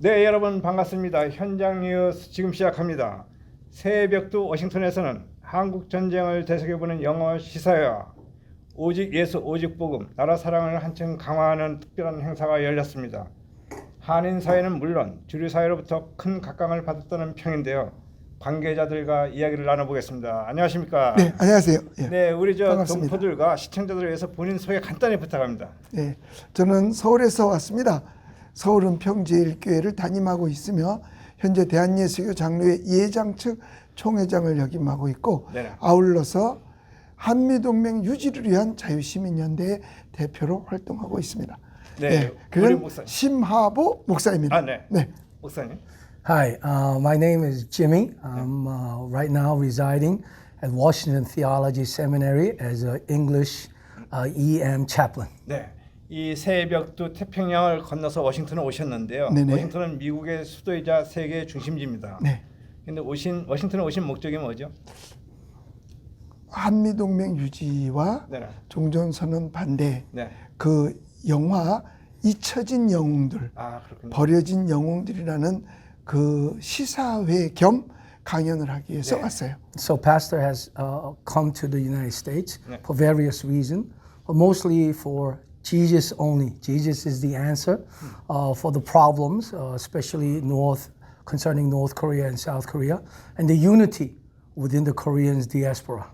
네, 여러분 반갑습니다. 현장 뉴스 지금 시작합니다. 새벽두 워싱턴에서는 한국 전쟁을 되새겨보는 영어 시사회와 오직 예수 오직 복음 나라 사랑을 한층 강화하는 특별한 행사가 열렸습니다. 한인 사회는 물론 주류 사회로부터 큰 각광을 받았다는 평인데요. 관계자들과 이야기를 나눠보겠습니다. 안녕하십니까? 네, 안녕하세요. 예, 네, 우리 반갑습니다. 동포들과 시청자들을 위해서 본인 소개 간단히 부탁합니다. 네, 저는 서울에서 왔습니다. 서울은 평제일교회를 담임하고 있으며 현재 대한예수교 장로회 예장 측 총회장을 역임하고 있고 네네. 아울러서 한미동맹 유지를 위한 자유시민연대의 대표로 활동하고 있습니다. 네, 예, 우리 그는 목사님. 심하보 목사입니다. 아, 네. 네. 목사님. Hi, my name is Jimmy. I'm right now residing at Washington Theology Seminary as an English EM chaplain. 네, 이 새벽두 태평양을 건너서 워싱턴에 오셨는데요. 네네. 워싱턴은 미국의 수도이자 세계의 중심지입니다. 네. 근데 워싱턴에 오신 목적이 뭐죠? 한미동맹 유지와 네, 종전선언 반대 네. 그 영화 잊혀진 영웅들 아, 그렇군요. 버려진 영웅들이라는 그 시사회 겸 강연을 하기 위해서 네. 왔어요. So Pastor has come to the United States 네. for various reasons, but mostly for Jesus only. Jesus is the answer for the problems, especially concerning North Korea and South Korea, and the unity within the Korean diaspora.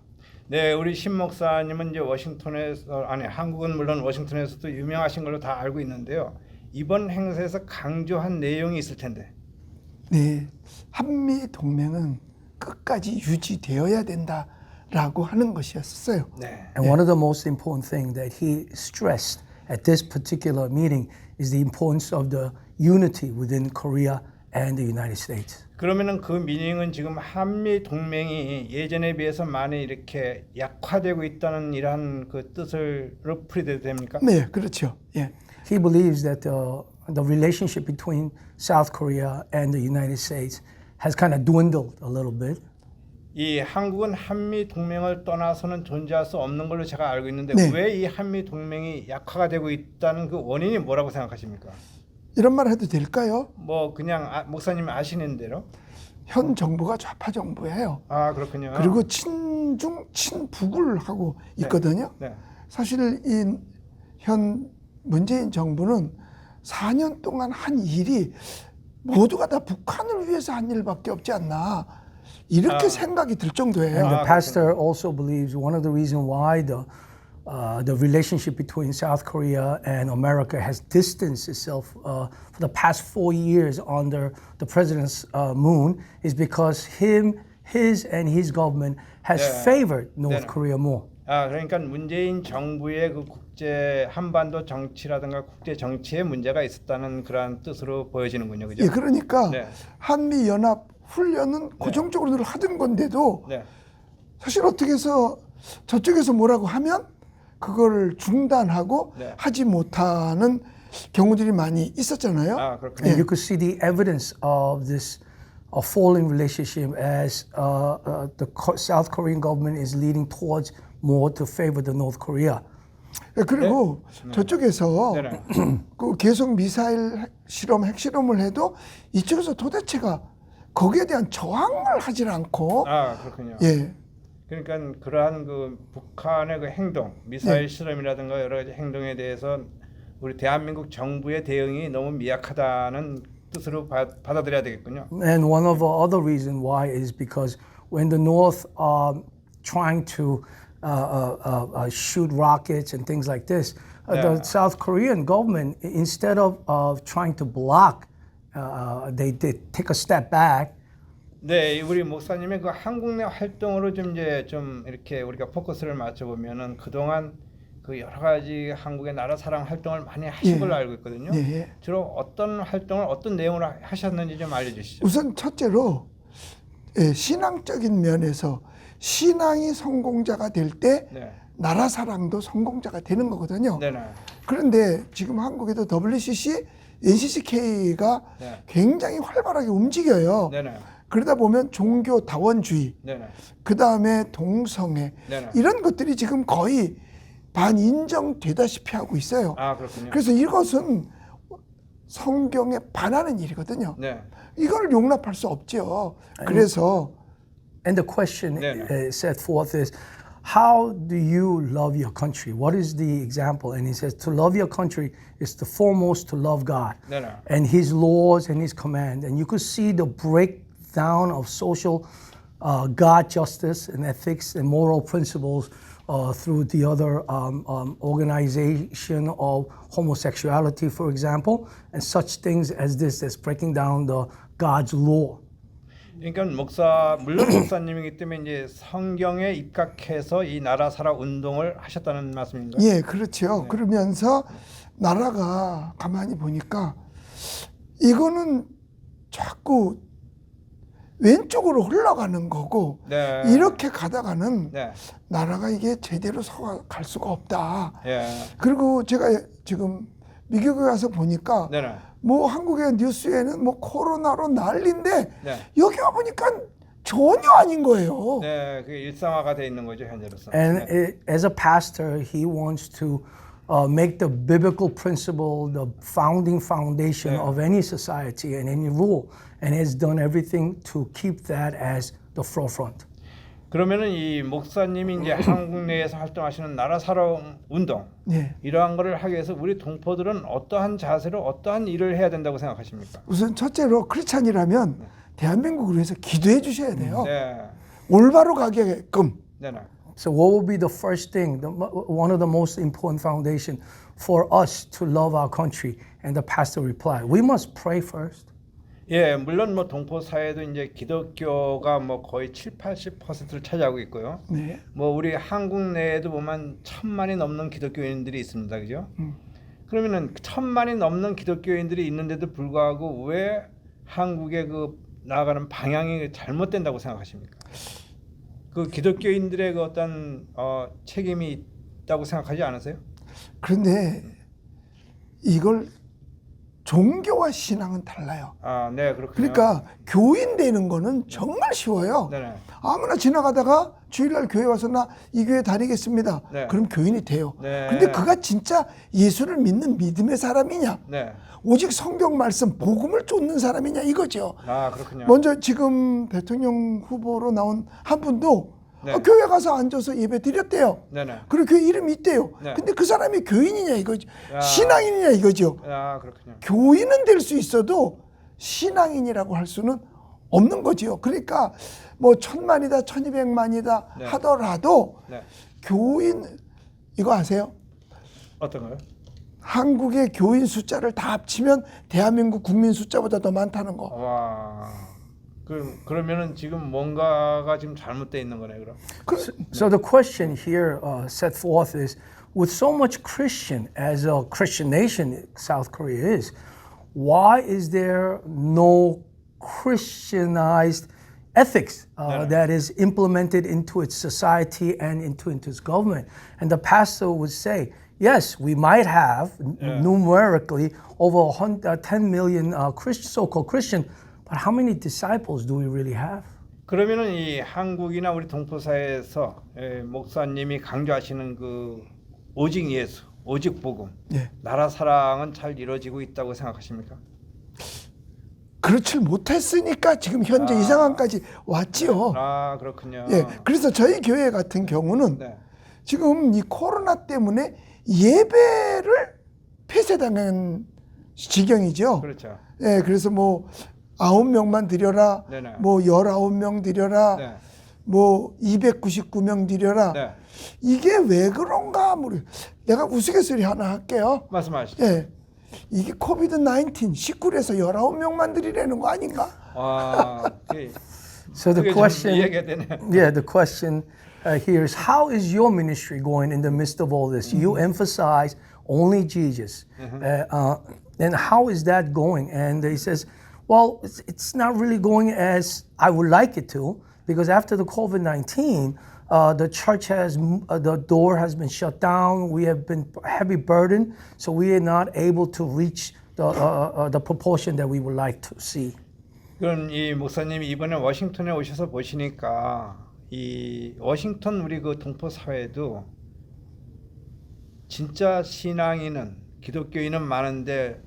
네, 우리 신 목사님은 이제 워싱턴에서 한국은 물론 워싱턴에서도 유명하신 걸로 다 알고 있는데요. 이번 행사에서 강조한 내용이 있을 텐데. 네, 한미 동맹은 끝까지 유지되어야 된다라고 하는 것이었어요. 네. And one of the most important things that he stressed at this particular meeting is the importance of the unity within Korea and the United States. 그러면은 그 미닝은 지금 한미 동맹이 예전에 비해서 많이 이렇게 약화되고 있다는 이러한 그 뜻으로 풀이돼도 됩니까? 네, 그렇죠. 예. He believes that the relationship between South Korea and the United States has kind of dwindled a little bit. 이 한국은 한미 동맹을 떠나서는 존재할 수 없는 걸로 제가 알고 있는데 네. 왜 이 한미 동맹이 약화가 되고 있다는 그 원인이 뭐라고 생각하십니까? 이런 말 해도 될까요? 뭐 그냥 목사님이 아시는 대로. 현 정부가 좌파 정부예요. 아, 그렇군요. 그리고 친중 친북을 하고 있거든요. 네. 사실 이 현 문재인 정부는 4년 동안 한 일이 모두가 다 북한을 위해서 한 일밖에 없지 않나 이렇게 생각이 들 정도예요. And the Ah, pastor also believes one of the reasons why the relationship between South Korea and America has distanced itself for the past 4 years under the president's moon is because his and his government has Yeah. favored North Yeah. Korea more. 아, 그러니까 문재인 정부의 그 국제 한반도 정치라든가 국제 정치에 문제가 있었다는 그러한 뜻으로 보여지는군요. 그죠? 예, 그러니까 네. 한미 연합 훈련은 고정적으로 늘 하던 건데도 네. 사실 어떻게 해서 저쪽에서 뭐라고 하면 그걸 중단하고 네. 하지 못하는 경우들이 많이 있었잖아요. 아, 그렇군요. And you could see the evidence of this falling relationship as the South Korean government is leading towards more to favor the North Korea. 예, 그리고 저쪽에서 네네. 그 계속 미사일 실험, 핵실험을 해도 이쪽에서 도대체가 거기에 대한 저항을 하질 않고 아, 그렇군요. 예, 그러니까 그러한 그 북한의 그 행동, 미사일 실험이라든가 여러 가지 행동에 대해서 우리 대한민국 정부의 대응이 너무 미약하다는 뜻으로 받아들여야 되겠군요. And one of the other reasons why is because when the North are trying to shoot rockets and things like this, Yeah. the South Korean government, instead of trying to block, they take a step back. 네, 우리 목사님의 그 한국 내 활동으로 좀 이제 좀 이렇게 우리가 포커스를 맞춰 보면은 그동안 그 여러 가지 한국의 나라 사랑 활동을 많이 하신 예. 걸로 알고 있거든요. 예. 주로 어떤 활동을 어떤 내용으로 하셨는지 좀 알려주시죠. 우선 첫째로 예, 신앙적인 면에서 신앙이 성공자가 될 때 네, 나라 사랑도 성공자가 되는 거거든요. 네네. 그런데 지금 한국에도 WCC, NCCK가 네. 굉장히 활발하게 움직여요. 네네. 그러다 보면 종교 다원주의, 네네. 그 다음에 동성애 네네. 이런 것들이 지금 거의 반인정되다시피 하고 있어요. 아, 그렇군요. 그래서 이것은 성경에 반하는 일이거든요. 네. 이걸 용납할 수 없죠. 그래서 And the question 네네. set forth is, how do you love your country? What is the example? And he says, to love your country is the foremost to love God 네네. and His laws and His command. And you could see the breakdown of social God justice and ethics and moral principles through the other organization of homosexuality, for example, and such things as this that's breaking down the God's law. 그러니까 물론 목사님이기 때문에 이제 성경에 입각해서 이 나라 사라 운동을 하셨다는 말씀인가요? 예, 그렇죠. 그러면서 나라가 가만히 보니까 이거는 자꾸 왼쪽으로 흘러가는 거고 네. 이렇게 가다가는 네. 나라가 이게 제대로 갈 수가 없다. 예. 그리고 제가 지금 미국에 가서 보니까 네네. 뭐 한국의 뉴스에는 뭐 코로나로 난리인데 네. 여기 와 보니까 전혀 아닌 거예요. 네, 그게 일상화가 돼 있는 거죠 현재로서. And 네. as a pastor, he wants to make the biblical principle the founding foundation Yeah. of any society and any rule, and has done everything to keep that as the forefront. 그러면은 이 목사님이 이제 한국 내에서 활동하시는 나라 사랑 운동 예. 이러한 거를 하기 위해서 우리 동포들은 어떠한 자세로 어떠한 일을 해야 된다고 생각하십니까? 우선 첫째로 크리스찬이라면 대한민국을 위해서 기도해 주셔야 돼요. 네, 올바로 가게끔. 네네. So, what will be the first thing, one of the most important foundation for us to love our country? And the pastor replied, "We must pray first." 예, 물론 뭐 동포 사회도 이제 기독교가 뭐 거의 70-80%를 차지하고 있고요. 네. 뭐 우리 한국 내에도 보면 1,000만이 넘는 기독교인들이 있습니다, 그죠? 그러면은 1,000만이 넘는 기독교인들이 있는데도 불구하고 왜 한국의 그 나아가는 방향이 잘못된다고 생각하십니까? 그 기독교인들의 그 어떤 책임이 있다고 생각하지 않으세요? 그런데 이걸 종교와 신앙은 달라요. 아, 네, 그렇군요. 그러니까 교인 되는 거는 정말 쉬워요. 네네. 아무나 지나가다가 주일날 교회 와서 나 이 교회 다니겠습니다. 네. 그럼 교인이 돼요. 네. 근데 그가 진짜 예수를 믿는 믿음의 사람이냐? 네. 오직 성경 말씀 복음을 쫓는 사람이냐 이거죠. 아, 그렇군요. 먼저 지금 대통령 후보로 나온 한 분도 네. 교회 가서 앉아서 예배 드렸대요. 네네. 그리고 교회 이름이 있대요. 네. 근데 그 사람이 교인이냐 이거죠. 야. 신앙인이냐 이거죠. 아, 그렇군요. 교인은 될 수 있어도 신앙인이라고 할 수는 없는 거지요. 그러니까 뭐 1,000만이다 1,200만이다 네. 하더라도 네. 교인 이거 아세요? 어떤가요? 한국의 교인 숫자를 다 합치면 대한민국 국민 숫자보다 더 많다는 거. 와. 그러면은 지금 뭔가가 지금 잘못돼 있는 거네, 그럼. So the question here set forth is, with so much Christian as a Christian nation South Korea is, why is there no Christianized ethics that is implemented into its society and into its government? And the pastor would say, yes, we might have numerically over 10 million so-called Christian, but how many disciples do we really have? 그러면은 이 한국이나 우리 동포 사회에서 목사님이 강조하시는 그 오직 예수, 오직 복음, 예. 나라 사랑은 잘 이루어지고 있다고 생각하십니까? 그렇지 못했으니까 지금 현재 이 상황까지 왔지요. 아, 그렇군요. 예, 그래서 저희 교회 같은 경우는 네. 지금 이 코로나 때문에 예배를 폐쇄당한 지경이죠. 그렇죠. 예, 그래서 뭐 9명만 드려라, 네네. 뭐 19명 드려라, 네. 뭐 299명 드려라. 네. 이게 왜 그런가 모르. 내가 우스갯소리 하나 할게요. 말씀하시죠. 예, 이게 코비드 19 19에서 19명만 드리려는 거 아닌가? 와, So the 그게 좀 question, 이해가 되네요. yeah, the question here is, how is your ministry going in the midst of all this? You emphasize only Jesus, and how is that going? And he says, well, it's not really going as I would like it to, because after the COVID-19, the church the door has been shut down. We have been heavy burdened, so we are not able to reach the proportion that we would like to see. 그럼 이 목사님이 이번에 워싱턴에 오셔서 보시니까 이 워싱턴 우리 그 동포 사회도 진짜 신앙인은 기독교인은 많은데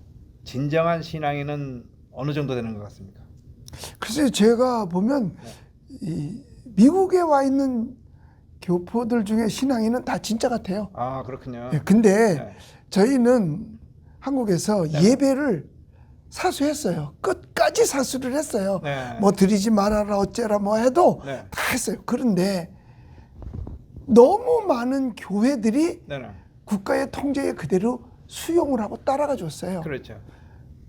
진정한 신앙인은 어느 정도 되는 것 같습니까? 글쎄요, 제가 보면 이 미국에 와 있는 교포들 중에 신앙인은 다 진짜 같아요. 아, 그렇군요. 예, 근데 네. 저희는 한국에서 예배를 사수했어요. 끝까지 사수를 했어요. 네. 뭐 드리지 말아라 어째라 뭐 해도 네. 다 했어요. 그런데 너무 많은 교회들이 네네. 국가의 통제에 그대로 수용을 하고 따라가 줬어요. 그렇죠.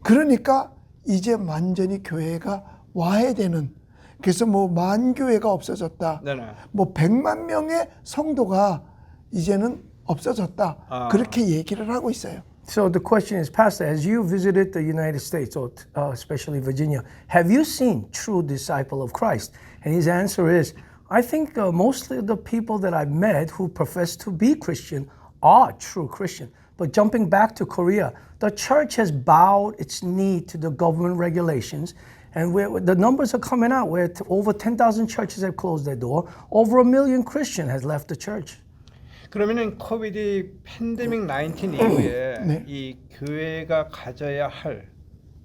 그러니까 이제 완전히 교회가 와해되는, 그래서 뭐 만교회가 없어졌다. 네네. 뭐 100만 명의 성도가 이제는 없어졌다. 아. 그렇게 얘기를 하고 있어요. So the question is, Pastor, as you visited the United States, or especially Virginia, have you seen true disciple of Christ? And his answer is, I think mostly the people that I've met who profess to be Christian are true Christian. But jumping back to Korea, the church has bowed its knee to the government regulations, and the numbers are coming out where over 10,000 churches have closed their door. Over 1 million Christians has left the church. 그러면은 코비드 팬데믹 19 이후에 네. 이 교회가 가져야 할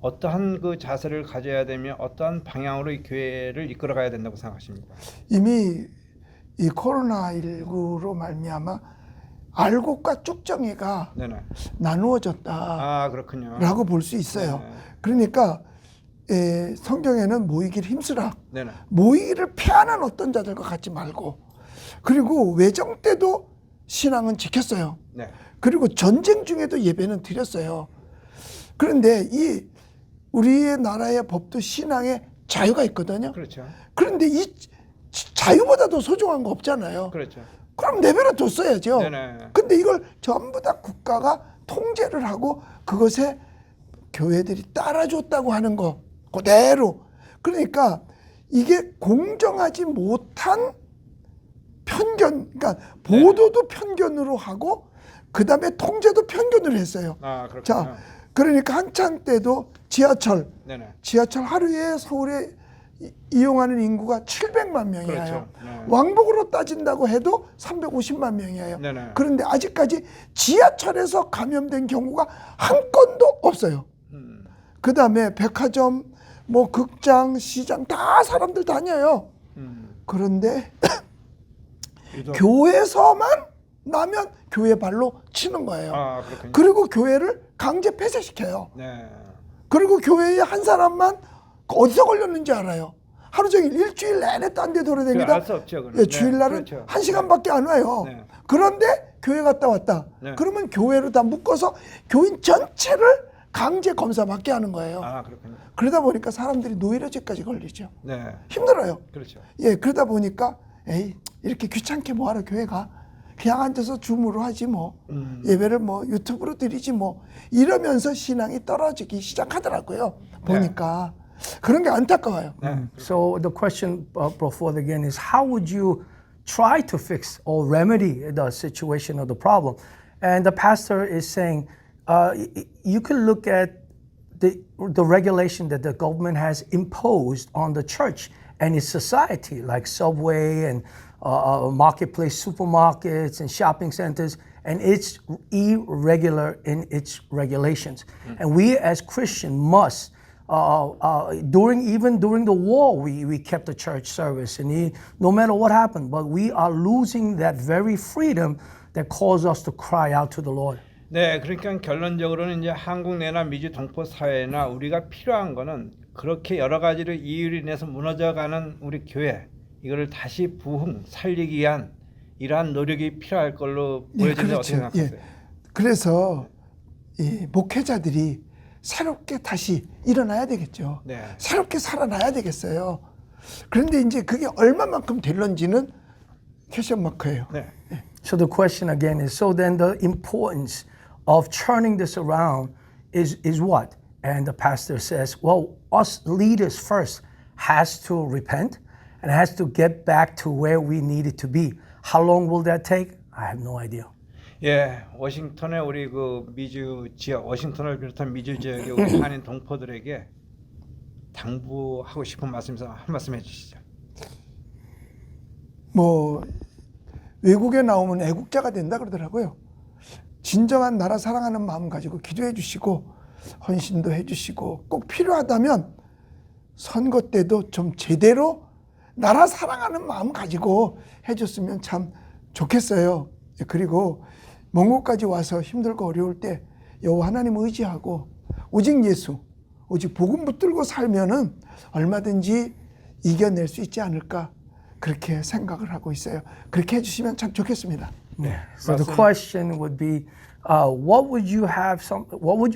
어떠한 그 자세를 가져야 되며 어떠한 방향으로 이 교회를 이끌어가야 된다고 생각하십니까? 이미 이 코로나19로 말미암아 알곡과 쭉정이가 네네. 나누어졌다라고 아, 그렇군요. 볼 수 있어요. 네. 그러니까 성경에는 모이기를 힘쓰라. 네네. 모이기를 피하는 어떤 자들과 같지 말고, 그리고 외정 때도 신앙은 지켰어요. 네. 그리고 전쟁 중에도 예배는 드렸어요. 그런데 이 우리의 나라의 법도 신앙의 자유가 있거든요. 그렇죠. 그런데 이 자유보다도 소중한 거 없잖아요. 그렇죠. 그럼 내버려 뒀어야죠. 네네. 근데 이걸 전부 다 국가가 통제를 하고 그것에 교회들이 따라줬다고 하는 거 그대로. 그러니까 이게 공정하지 못한 편견, 그러니까 보도도 편견으로 하고 그 다음에 통제도 편견으로 했어요. 아, 그렇군요. 자, 그러니까 한창 때도 지하철 하루에 서울에 이용하는 인구가 700만 명이에요. 그렇죠. 네. 왕복으로 따진다고 해도 350만 명이에요. 네네. 그런데 아직까지 지하철에서 감염된 경우가 한 건도 없어요. 그 다음에 백화점, 뭐 극장, 시장 다 사람들 다녀요. 그런데 교회에서만 나면 교회 발로 치는 거예요. 아, 그렇군요. 그리고 교회를 강제 폐쇄시켜요. 네. 그리고 교회에 한 사람만 어디서 걸렸는지 알아요. 하루 종일 일주일 내내 딴 데 돌아다니다. 알 수 없죠, 그건. 예, 주일날은 네, 그렇죠. 1시간밖에 안 와요. 네. 그런데 교회 갔다 왔다. 네. 그러면 교회로 다 묶어서 교인 전체를 강제 검사 받게 하는 거예요. 아, 그렇군요. 그러다 보니까 사람들이 노이로제까지 걸리죠. 네. 힘들어요. 그렇죠. 예, 그러다 보니까 에이, 이렇게 귀찮게 뭐하러 교회 가? 그냥 앉아서 줌으로 하지 뭐. 예배를 뭐 유튜브로 드리지 뭐. 이러면서 신앙이 떨어지기 시작하더라고요. 보니까. 그런 게 안타까워요. 네. So the question brought forth again is, how would you try to fix or remedy the situation or the problem? And the pastor is saying, you can look at the regulation that the government has imposed on the church and its society, like Subway and marketplace supermarkets and shopping centers, and it's irregular in its regulations. And we as Christians must, during the war, we kept the church service, and no matter what happened, but we are losing that very freedom that caused us to cry out to the Lord. 네, 그러니까 결론적으로는 이제 한국 내나 미주 동포 사회나 우리가 필요한 거는 그렇게 여러 가지로 이유로 인해서 무너져가는 우리 교회, 이거를 다시 부흥 살리기 위한 이러한 노력이 필요할 걸로 보여지는데 어떻게 생각하세요? 예. 그래서 이 목회자들이 새롭게 다시 일어나야 되겠죠. 네. 새롭게 살아나야 되겠어요. 그런데 이제 그게 얼마만큼 될런지는 퀘션 마크예요. 네. So the question again is, so then the importance of turning this around is what? And the pastor says, well, us leaders first has to repent and has to get back to where we needed to be. How long will that take? I have no idea. 예, 워싱턴의 우리 그 미주 지역, 워싱턴을 비롯한 미주 지역의 우리 한인 동포들에게 당부하고 싶은 말씀 있으면 한 말씀 해주시죠. 뭐 외국에 나오면 애국자가 된다 그러더라고요. 진정한 나라 사랑하는 마음 가지고 기도해 주시고 헌신도 해주시고 꼭 필요하다면 선거 때도 좀 제대로 나라 사랑하는 마음 가지고 해줬으면 참 좋겠어요. 그리고 먼 곳까지 와서 힘들고 어려울 때 여호와 하나님 의지하고 오직 예수, 오직 복음 붙들고 살면은 얼마든지 이겨낼 수 있지 않을까 그렇게 생각을 하고 있어요. 그렇게 해주시면 참 좋겠습니다. So the question would be, what would you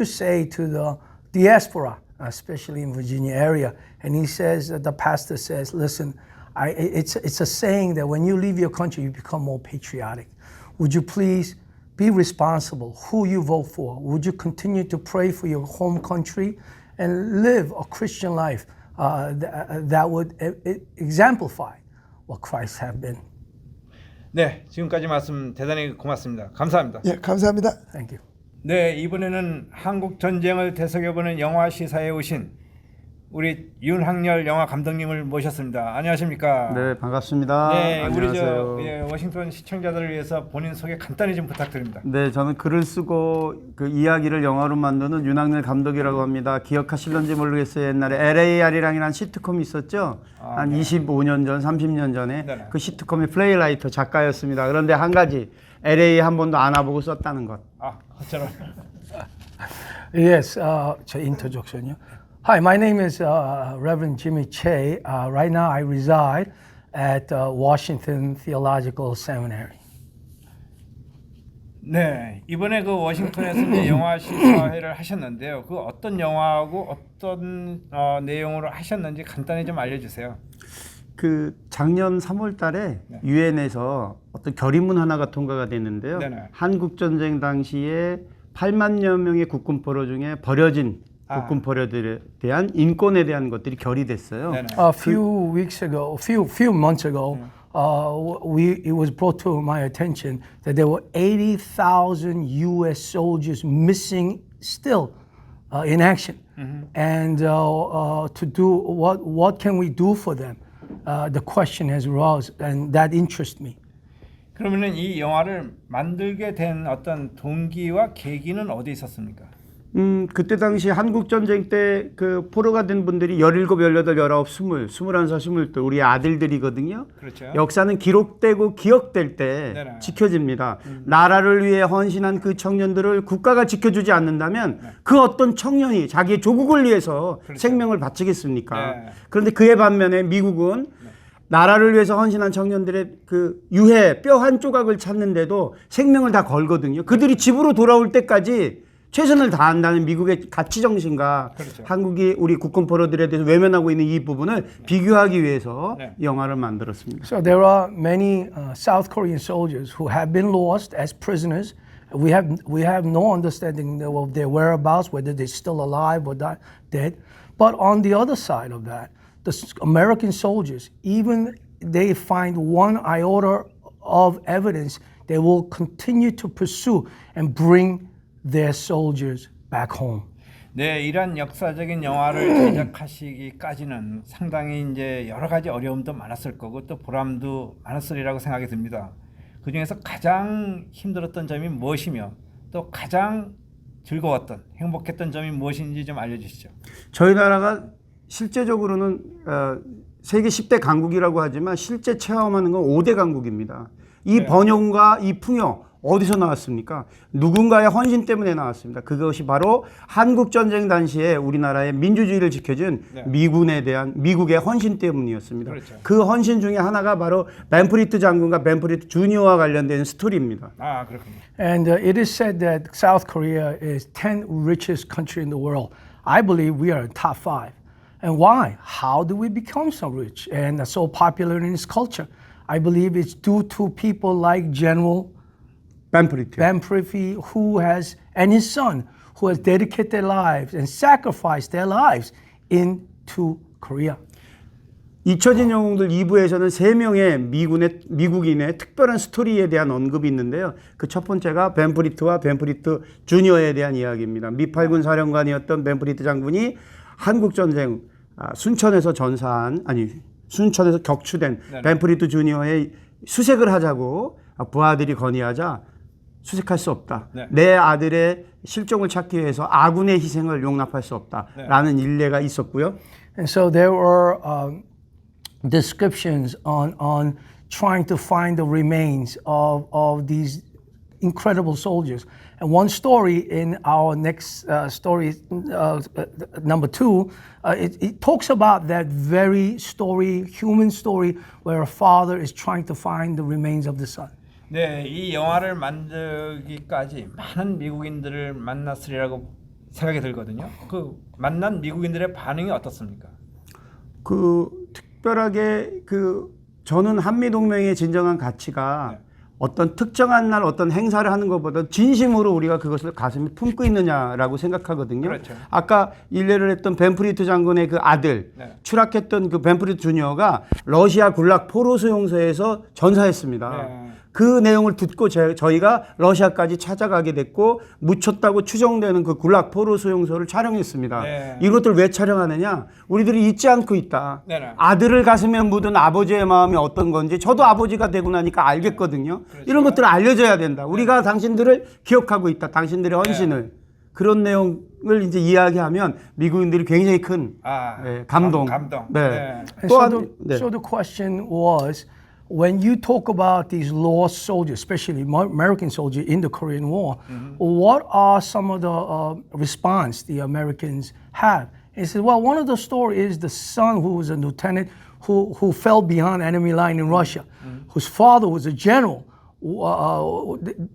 say to the diaspora, especially in Virginia area? And he says, the pastor says, listen, it's a saying that when you leave your country, you become more patriotic. Would you please be responsible who you vote for? Would you continue to pray for your home country and live a Christian life that would exemplify what Christ have been? 네, 지금까지 말씀 대단히 고맙습니다. 감사합니다. 예, 감사합니다. Thank you. 네, 이번에는 한국 전쟁을 되새겨보는 영화 시사에 오신 우리 윤학열 영화 감독님을 모셨습니다. 안녕하십니까? 네, 반갑습니다. 네, 안녕하세요. 우리 워싱턴 시청자들을 위해서 본인 소개 간단히 좀 부탁드립니다. 네, 저는 글을 쓰고 그 이야기를 영화로 만드는 윤학열 감독이라고 합니다. 기억하실런지 모르겠어요. 옛날에 LA 아리랑이라는 시트콤이 있었죠. 한 25년 전, 30년 전에 네네. 그 시트콤의 플레이라이터 작가였습니다. 그런데 한 가지 LA 한 번도 안 와보고 썼다는 것. 아, 어쩌라. Yes, 제 introduction요. Hi, my name is Reverend Jimmy Che. Right now I reside at Washington Theological Seminary. 네, 이번에 그 워싱턴에서 이제 영화 시사회를 하셨는데요. 그 어떤 영화하고 어떤 내용으로 하셨는지 간단히 좀 알려주세요. 그 작년 3월 달에 유엔에서 어떤 결의문 하나가 통과가 됐는데요. 네네. 한국 전쟁 당시에 8만여 명의 국군 포로 중에 버려진 국군 포로들에 대한 인권에 대한 것들이 결의됐어요. 네네. A few weeks ago, few months ago, it was brought to my attention that there were 80,000 U.S. soldiers missing still in action, and to do what can we do for them? The question has arose, and that interests me. 그러면은 이 영화를 만들게 된 어떤 동기와 계기는 어디 있었습니까? 그때 당시 한국 전쟁 때 그 포로가 된 분들이 17, 18, 19, 20, 21살, 22 우리 아들들이거든요. 그렇죠. 역사는 기록되고 기억될 때 네네. 지켜집니다. 나라를 위해 헌신한 그 청년들을 국가가 지켜주지 않는다면 그 어떤 청년이 자기의 조국을 위해서 그렇죠. 생명을 바치겠습니까? 네. 그런데 그에 반면에 미국은 나라를 위해서 헌신한 청년들의 그 유해 뼈 한 조각을 찾는데도 생명을 다 걸거든요. 그들이 집으로 돌아올 때까지 최선을 다한다는 미국의 가치 정신과 그렇죠. 한국이 우리 국군 포로들에 대해서 외면하고 있는 이 부분을 비교하기 위해서 네. 영화를 만들었습니다. So there are many South Korean soldiers who have been lost as prisoners. We have no understanding of their whereabouts, whether they're still alive or dead. But on the other side of that, the American soldiers, even they find one iota of evidence, they will continue to pursue and bring their soldiers back home. 네, 이런 역사적인 영화를 제작하시기까지는 상당히 이제 여러 가지 어려움도 많았을 거고 또 보람도 많았으리라고 생각이 듭니다. 그 중에서 가장 힘들었던 점이 무엇이며 또 가장 즐거웠던 행복했던 점이 무엇인지 좀 알려주시죠. 저희 나라가 실제적으로는 세계 10대 강국이라고 하지만 실제 체험하는 건 5대 강국입니다. 이 네. 번영과 이 풍요 어디서 나왔습니까? 누군가의 헌신 때문에 나왔습니다. 그것이 바로 한국전쟁 당시에 우리나라의 민주주의를 지켜준 네. 미국의 헌신 때문이었습니다. 그렇죠. 그 헌신 중에 하나가 바로 벤프리트 장군과 벤프리트 주니어와 관련된 스토리입니다. 아, 그렇군요. And it is said that South Korea is 10th richest country in the world. I believe we are in top 5. And why? How do we become so rich and so popular in this culture? I believe it's due to people like General 벤프리트. Ben Prithvi, who has, and his son, who has dedicated their lives and sacrificed their lives into Korea. 잊혀진 영웅들 2부에서는 3명의 미국인의 특별한 스토리에 대한 언급이 있는데요. 그 첫 번째가 벤프리트와 벤프리트 주니어에 대한 이야기입니다. 미8군 사령관이었던 벤프리트 장군이 한국전쟁 순천에서 순천에서 격추된 네네. 벤프리트 주니어의 수색을 하자고 부하들이 건의하자 수색할 수 없다. 네. 내 아들의 실종을 찾기 위해서 아군의 희생을 용납할 수 없다라는 일례가 있었고요. And so there were descriptions on trying to find the remains of these incredible soldiers. And one story in our next story, number 2, it talks about that very story, human story, where a father is trying to find the remains of the son. 네, 이 영화를 만들기까지 많은 미국인들을 만났으리라고 생각이 들거든요. 그 만난 미국인들의 반응이 어떻습니까? 그 특별하게 그 저는 한미 동맹의 진정한 가치가 네. 어떤 특정한 날 어떤 행사를 하는 것보다 진심으로 우리가 그것을 가슴에 품고 있느냐라고 생각하거든요. 그렇죠. 아까 일례를 했던 벤프리트 장군의 그 아들 네. 추락했던 그 벤프리트 주니어가 러시아 굴락 포로 수용소에서 전사했습니다. 네. 그 내용을 듣고 저희가 러시아까지 찾아가게 됐고 묻혔다고 추정되는 그 굴락 포로 수용소를 촬영했습니다. 네. 이것들 왜 촬영하느냐? 우리들이 잊지 않고 있다. 네네. 아들을 가슴에 묻은 아버지의 마음이 어떤 건지 저도 아버지가 되고 나니까 알겠거든요. 그렇죠. 이런 것들을 알려줘야 된다. 우리가 당신들을 기억하고 있다. 당신들의 헌신을. 그런 내용을 이제 이야기하면 미국인들이 굉장히 큰 감동. 감동. 네. 네. And 또한 so the question was, when you talk about these lost soldiers, especially American soldiers in the Korean War, what are some of the response the Americans have? He said, well, one of the stories is the son who was a lieutenant who fell behind enemy line in Russia, whose father was a general,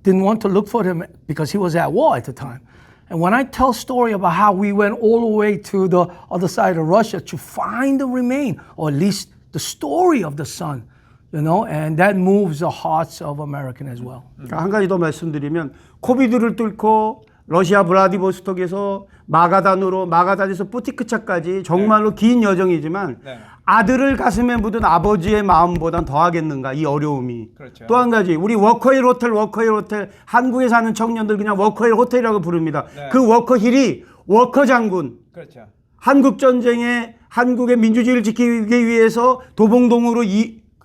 didn't want to look for him because he was at war at the time. And when I tell story about how we went all the way to the other side of Russia to find the remain, or at least the story of the son, you know, and that moves the hearts of American as well. 한 가지 더 말씀드리면 코비드를 뚫고 러시아 블라디보스톡에서 마가단에서 뿌티크차까지 정말로 긴 여정이지만 네. 아들을 가슴에 묻은 아버지의 마음보단 더하겠는가 이 어려움이. 그렇죠. 또 한 가지 우리 워커힐 호텔 한국에 사는 청년들 그냥 워커힐 호텔이라고 부릅니다. 네. 그 워커힐이 워커 장군 그렇죠. 한국 전쟁에 한국의 민주주의를 지키기 위해서 도봉동으로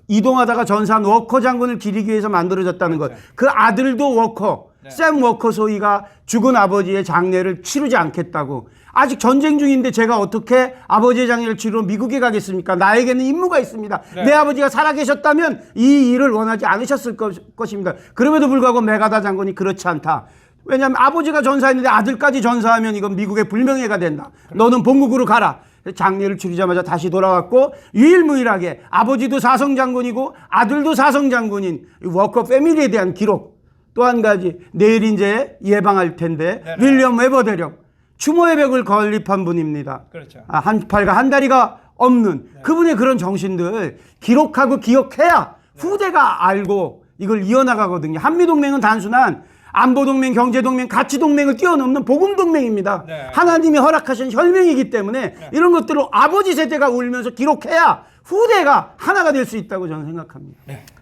이동하다가 전사한 워커 장군을 기리기 위해서 만들어졌다는 것. 그 아들도 워커, 샘 워커 소위가 죽은 아버지의 장례를 치르지 않겠다고. 아직 전쟁 중인데 제가 어떻게 아버지의 장례를 치르러 미국에 가겠습니까? 나에게는 임무가 있습니다. 네. 내 아버지가 살아계셨다면 이 일을 원하지 않으셨을 것입니다. 그럼에도 불구하고 메가다 장군이 그렇지 않다. 왜냐하면 아버지가 전사했는데 아들까지 전사하면 이건 미국의 불명예가 된다. 너는 본국으로 가라. 장례를 치르자마자 다시 돌아왔고 유일무이하게 아버지도 사성장군이고 아들도 사성장군인 워커 패밀리에 대한 기록. 또 한 가지 내일 이제 예방할 텐데 네네. 윌리엄 웨버 대령 추모의 벽을 건립한 분입니다. 그렇죠. 한 팔과 한 다리가 없는 그분의 그런 정신들 기록하고 기억해야 후대가 알고 이걸 이어나가거든요. 한미동맹은 단순한 안보동맹, 경제동맹, 가치동맹을 뛰어넘는 복음동맹입니다. 네. 하나님이 허락하신 혈맹이기 때문에 이런 것들을 아버지 세대가 울면서 기록해야 후대가 하나가 될 수 있다고 저는 생각합니다.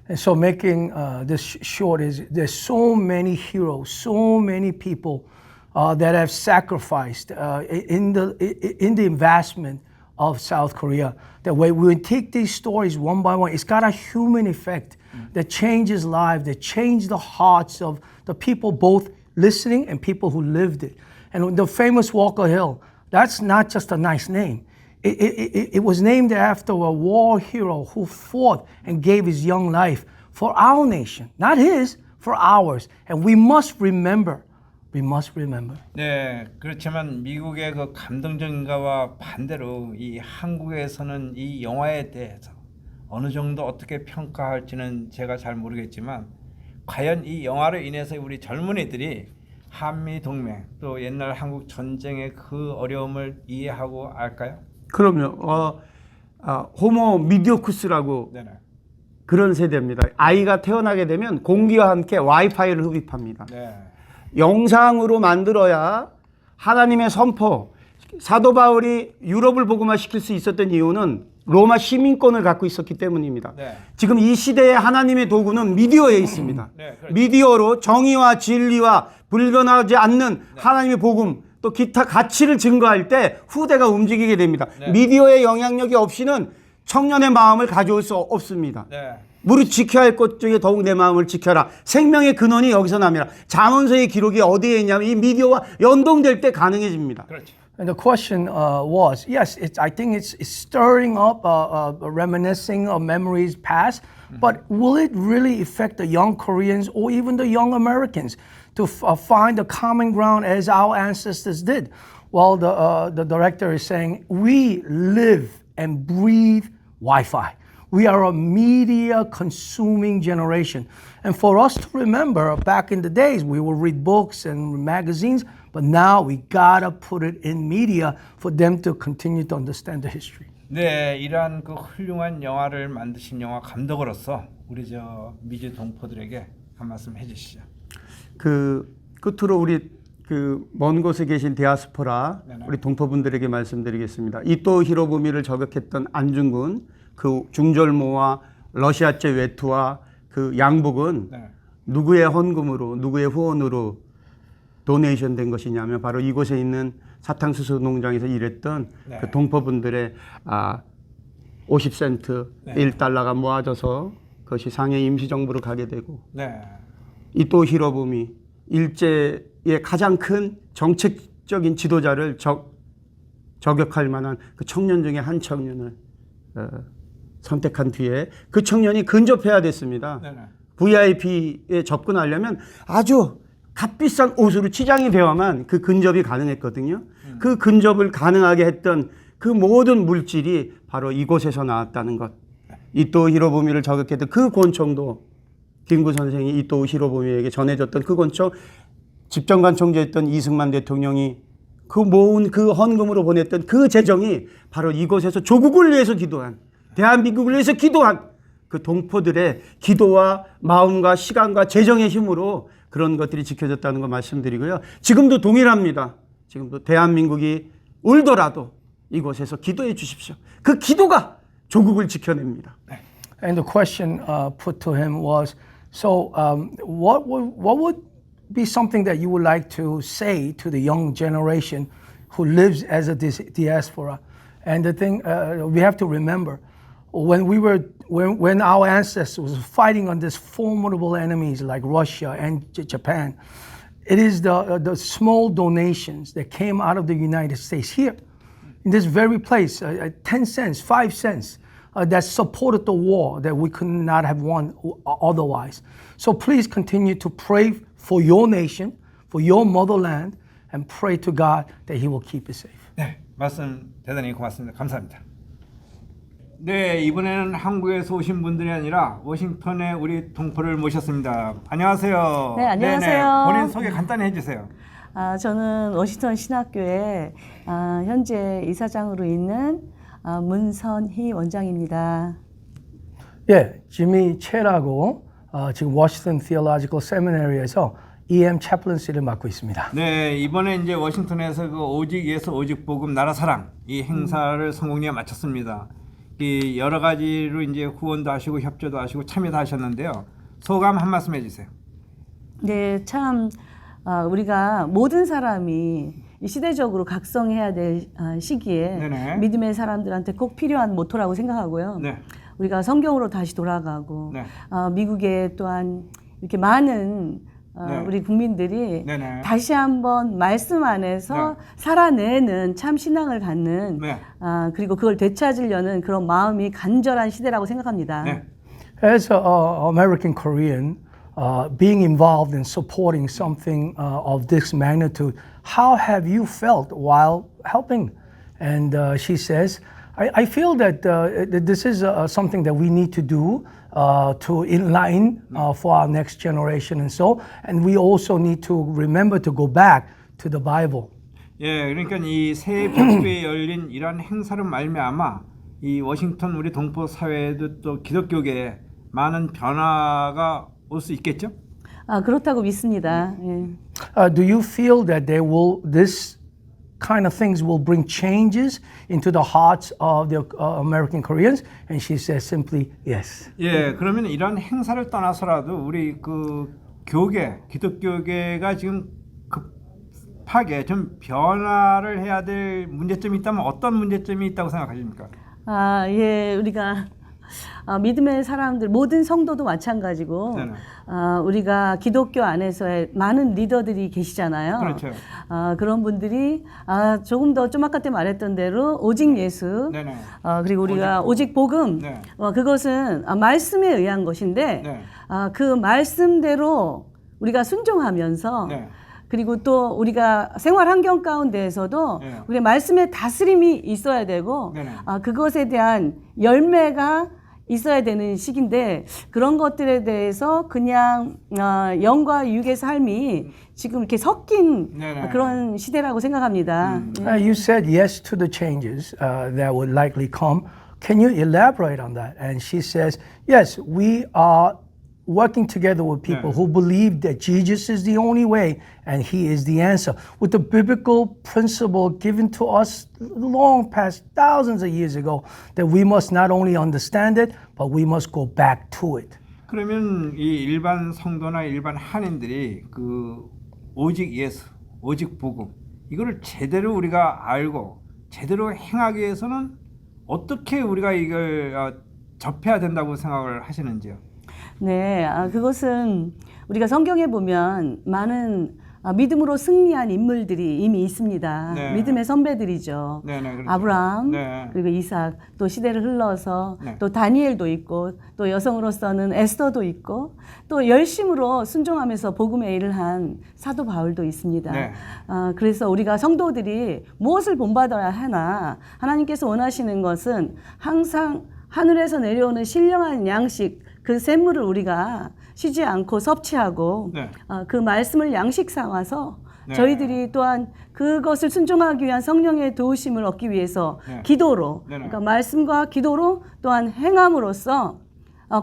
And so making this short is there's so many heroes, so many people that have sacrificed in the investment of South Korea. That when we take these stories one by one, it's got a human effect that changes lives, that change the hearts of the people both listening and people who lived it. And the famous Walker Hill, that's not just a nice name. It was named after a war hero who fought and gave his young life for our nation, not his, for ours. And we must remember. We must remember. 네, 그렇지만 미국의 그 감동적인가와 반대로 이 한국에서는 이 영화에 대해서 어느 정도 어떻게 평가할지는 제가 잘 모르겠지만 과연 이 영화로 인해서 우리 젊은이들이 한미 동맹 또 옛날 한국 전쟁의 그 어려움을 이해하고 알까요? 그럼요. 호모 미디오쿠스라고 네네. 그런 세대입니다. 아이가 태어나게 되면 공기와 함께 와이파이를 흡입합니다. 네. 영상으로 만들어야 하나님의 선포, 사도 바울이 유럽을 복음화시킬 수 있었던 이유는 로마 시민권을 갖고 있었기 때문입니다. 네. 지금 이 시대의 하나님의 도구는 미디어에 있습니다. 네, 그렇죠. 미디어로 정의와 진리와 불변하지 않는 하나님의 복음 또 기타 가치를 증거할 때 후대가 움직이게 됩니다. 네. 미디어의 영향력이 없이는 청년의 마음을 가져올 수 없습니다. 네. 무릇 지켜야 할 것 중에 더욱 내 마음을 지켜라. 생명의 근원이 여기서 납니다. 잠언서의 기록이 어디에 있냐면 이 미디어와 연동될 때 가능해집니다. 그렇죠. And the question was, yes, I think it's stirring up, reminiscing of memories past, but will it really affect the young Koreans or even the young Americans to find a common ground as our ancestors did? Well, the director is saying, we live and breathe Wi-Fi. We are a media consuming generation. And for us to remember, back in the days, we would read books and magazines, but now we gotta put it in media for them to continue to understand the history. 네, 이러한 그 훌륭한 영화를 만드신 영화 감독으로서 우리 저 미주 동포들에게 한 말씀 해주시죠. 그 끝으로 우리 그 먼 곳에 계신 디아스포라 네네. 우리 동포분들에게 말씀드리겠습니다. 이토 히로부미를 저격했던 안중근 그 중절모와 러시아제 외투와 그 양복은 네. 누구의 헌금으로 누구의 후원으로 도네이션 된 것이냐면 바로 이곳에 있는 사탕수수 농장에서 일했던 네. 그 동포분들의 50센트, 네. 1달러가 모아져서 그것이 상해 임시정부로 가게 되고 네. 이토 히로부미 일제의 가장 큰 정책적인 지도자를 저격할 만한 그 청년 중에 한 청년을 선택한 뒤에 그 청년이 근접해야 됐습니다. 네네. VIP에 접근하려면 아주 값비싼 옷으로 치장이 되어야만 그 근접이 가능했거든요. 그 근접을 가능하게 했던 그 모든 물질이 바로 이곳에서 나왔다는 것. 이토 히로부미를 저격했던 그 권총도 김구 선생이 이토 히로부미에게 전해줬던 그 권총, 집정관 총재였던 이승만 대통령이 그 모은 그 헌금으로 보냈던 그 재정이 바로 이곳에서 조국을 위해서 기도한, 대한민국을 위해서 기도한 그 동포들의 기도와 마음과 시간과 재정의 힘으로 그런 것들이 지켜졌다는 거 말씀드리고요. 지금도 동일합니다. 지금도 대한민국이 울더라도 이곳에서 기도해 주십시오. 그 기도가 조국을 지켜냅니다. And the question put to him was, so what would be something that you would like to say to the young generation who lives as a diaspora? And the thing we have to remember, when our ancestors was fighting on these formidable enemies like Russia and Japan, it is the small donations that came out of the United States here, in this very place, 10 cents, 5 cents, that supported the war that we could not have won otherwise. So please continue to pray for your nation, for your motherland, and pray to God that He will keep it safe. 네, 말씀 대단히 고맙습니다. 감사합니다. 네, 이번에는 한국에서 오신 분들이 아니라 워싱턴에 우리 동포를 모셨습니다. 안녕하세요. 네, 안녕하세요. 네네, 본인 소개 간단히 해주세요. 저는 워싱턴 신학교에 현재 이사장으로 있는 문선희 원장입니다. 예, 지미 채라고 지금 워싱턴 Theological Seminary에서 EM chaplaincy를 맡고 있습니다. 네, 이번에 이제 워싱턴에서 그 오직 예수 오직 복음 나라 사랑 이 행사를 성공리에 마쳤습니다. 이 여러 가지로 이제 후원도 하시고 협조도 하시고 참여도 하셨는데요. 소감 한 말씀 해주세요. 네, 참 우리가 모든 사람이 이 시대적으로 각성해야 될 시기에 네네. 믿음의 사람들한테 꼭 필요한 모토라고 생각하고요. 네. 우리가 성경으로 다시 돌아가고 네. 미국에 또한 이렇게 많은 네. 우리 국민들이 네네. 다시 한번 말씀 안에서 네. 살아내는 참 신앙을 갖는 네. 그리고 그걸 되찾으려는 그런 마음이 간절한 시대라고 생각합니다. 네. As an American Korean, being involved in supporting something of this magnitude, how have you felt while helping? And she says, I feel that this is something that we need to do to inline for our next generation and so, and we also need to remember to go back to the Bible. 예, 그러니까 이 새 벽두에 열린 이러한 행사로 말미암아 이 워싱턴 우리 동포 사회에도 또 기독교계에 많은 변화가 올 수 있겠죠? 그렇다고 믿습니다. 예. Do you feel that this kind of things will bring changes into the hearts of the American Koreans? And she says simply, yes. 예, 그러면 이런 행사를 떠나서라도 우리 그 교계, 기독교계가 지금 급하게 좀 변화를 해야 될 문제점이 있다면 어떤 문제점이 있다고 생각하십니까? 예, 우리가 믿음의 사람들 모든 성도도 마찬가지고 네네. 우리가 기독교 안에서의 많은 리더들이 계시잖아요. 그렇죠. 그런 분들이 조금 더 좀 아까 때 말했던 대로 오직 예수 네네. 그리고 우리가 오직 복음 네. 그것은 말씀에 의한 것인데 네. 그 말씀대로 우리가 순종하면서 네. 그리고 또 우리가 생활 환경 가운데에서도 네. 우리의 말씀의 다스림이 있어야 되고 네네. 그것에 대한 열매가 있어야 되는 시기인데 그런 것들에 대해서 그냥 영과 육의 삶이 지금 이렇게 섞인 네네. 그런 시대라고 생각합니다. You said yes to the changes that would likely come. Can you elaborate on that? And she says, yes, we are working together with people Yeah. who believe that Jesus is the only way and he is the answer. With the biblical principle given to us long past thousands of years ago, that we must not only understand it, but we must go back to it. 그러면 이 일반 성도나 일반 한인들이 그 오직 예수, 오직 복음 이거를 제대로 우리가 알고 제대로 행하기 위해서는 어떻게 우리가 이걸 접해야 된다고 생각을 하시는지요? 네, 그것은 우리가 성경에 보면 많은 믿음으로 승리한 인물들이 이미 있습니다. 네. 믿음의 선배들이죠. 네네, 그렇죠. 아브라함, 네. 그리고 이삭, 또 시대를 흘러서 네. 또 다니엘도 있고 또 여성으로서는 에스더도 있고 또 열심으로 순종하면서 복음의 일을 한 사도 바울도 있습니다. 네. 그래서 우리가 성도들이 무엇을 본받아야 하나 하나님께서 원하시는 것은 항상 하늘에서 내려오는 신령한 양식 그 샘물을 우리가 쉬지 않고 섭취하고 네. 그 말씀을 양식 삼아서 네. 저희들이 또한 그것을 순종하기 위한 성령의 도우심을 얻기 위해서 네. 기도로 네네. 그러니까 말씀과 기도로 또한 행함으로써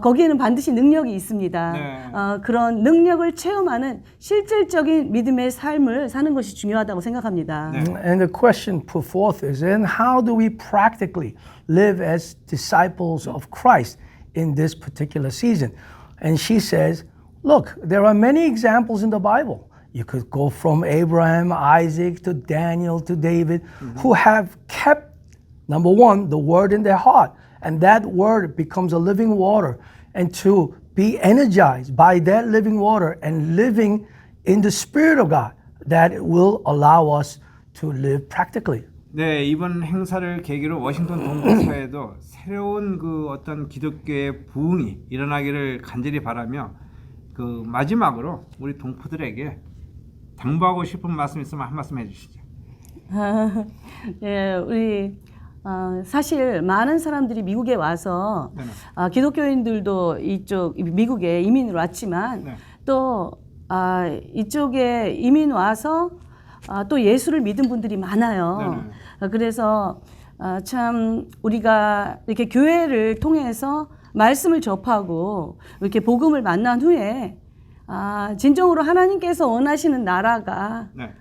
거기에는 반드시 능력이 있습니다. 네. 그런 능력을 체험하는 실질적인 믿음의 삶을 사는 것이 중요하다고 생각합니다. 네. And the question put forth is, and how do we practically live as disciples of Christ in this particular season? And she says, look, there are many examples in the Bible. You could go from Abraham, Isaac, to Daniel, to David, who have kept, number one, the word in their heart. And that word becomes a living water. And to be energized by that living water and living in the Spirit of God, that will allow us to live practically. 네, 이번 행사를 계기로 워싱턴 동부사회도 새로운 그 어떤 기독교의 부흥이 일어나기를 간절히 바라며 그 마지막으로 우리 동포들에게 당부하고 싶은 말씀 있으면 한 말씀 해주시죠. 예, 우리 사실 많은 사람들이 미국에 와서 네네. 기독교인들도 이쪽 미국에 이민을 왔지만 네. 또 이쪽에 이민 와서 또 예수를 믿은 분들이 많아요. 그래서 참 우리가 이렇게 교회를 통해서 말씀을 접하고 이렇게 복음을 만난 후에 진정으로 하나님께서 원하시는 나라가 네.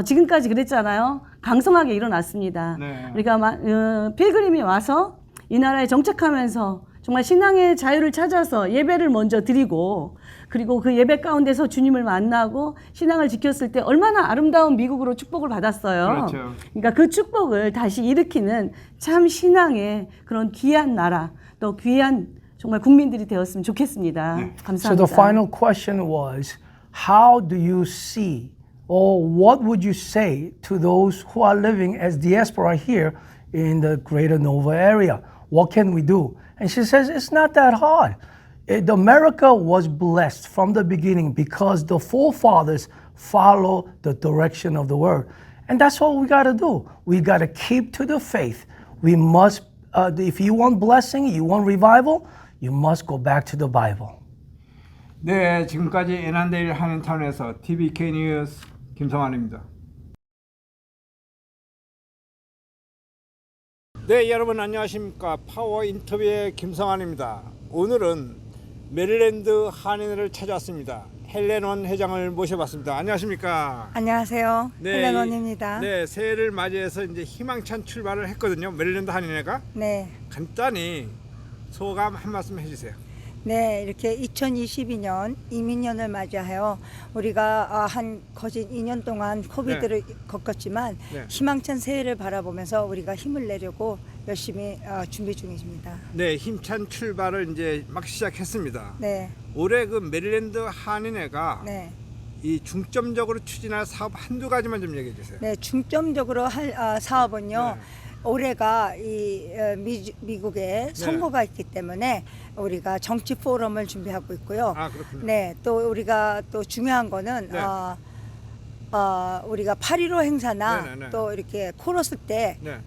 지금까지 그랬잖아요. 강성하게 일어났습니다. 네. 그러니까 필그림이 와서 이 나라에 정착하면서 정말 신앙의 자유를 찾아서 예배를 먼저 드리고 그리고 그 예배 가운데서 주님을 만나고 신앙을 지켰을 때 얼마나 아름다운 미국으로 축복을 받았어요. 그렇죠. 그러니까 그 축복을 다시 일으키는 참 신앙의 그런 귀한 나라 또 귀한 정말 국민들이 되었으면 좋겠습니다. 네. 감사합니다. So the final question was, how do you see, or what would you say to those who are living as diaspora here in the greater Nova area? What can we do? And she says, it's not that hard. America was blessed from the beginning because the forefathers follow the direction of the word. And that's what we got to do. We got to keep to the faith. We must, if you want blessing, you want revival, you must go back to the Bible. 네, 지금까지 에난데일 한인타운에서 TBK 뉴스 김성환입니다. 네, 여러분 안녕하십니까? 파워 인터뷰의 김성환입니다. 오늘은 메릴랜드 한인회를 찾아왔습니다. 헬렌원 회장을 모셔봤습니다. 안녕하십니까? 안녕하세요. 헬렌원입니다. 네, 새해를 맞이해서 이제 희망찬 출발을 했거든요. 메릴랜드 한인회가. 네. 간단히 소감 한 말씀 해주세요. 네, 이렇게 2022년 이민년을 맞이하여 우리가 한 거진 2년 동안 코비드를 겪었지만 네. 희망찬 새해를 바라보면서 우리가 힘을 내려고 열심히 준비 중이십니다. 네, 힘찬 출발을 이제 막 시작했습니다. 네, 올해 그 메릴랜드 한인회가 네, 이 중점적으로 추진할 사업 한두 가지만 좀 얘기해 주세요. 네. 중점적으로 할 사업은요. 네. 올해가 이 미국에 선거가 있기 때문에 우리가 정치 포럼을 준비하고 있고요. 아, 그렇군요. 네, 또 우리가 또 중요한 거는 네. 우리가 8.15 행사나 네. 또 이렇게 코러스 때 네.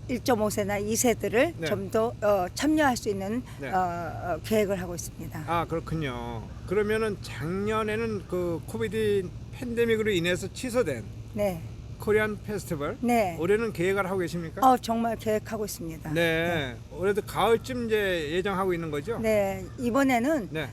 1.5세나 2세들을 네. 좀 더 참여할 수 있는 네. 계획을 하고 있습니다. 아, 그렇군요. 그러면은 작년에는 그 코비드 팬데믹으로 인해서 취소된 네, 코리안 페스티벌 네. 올해는 계획을 하고 계십니까? 정말 계획하고 있습니다. 네. 올해도 가을쯤 이제 예정하고 있는 거죠? 네, 이번에는 네.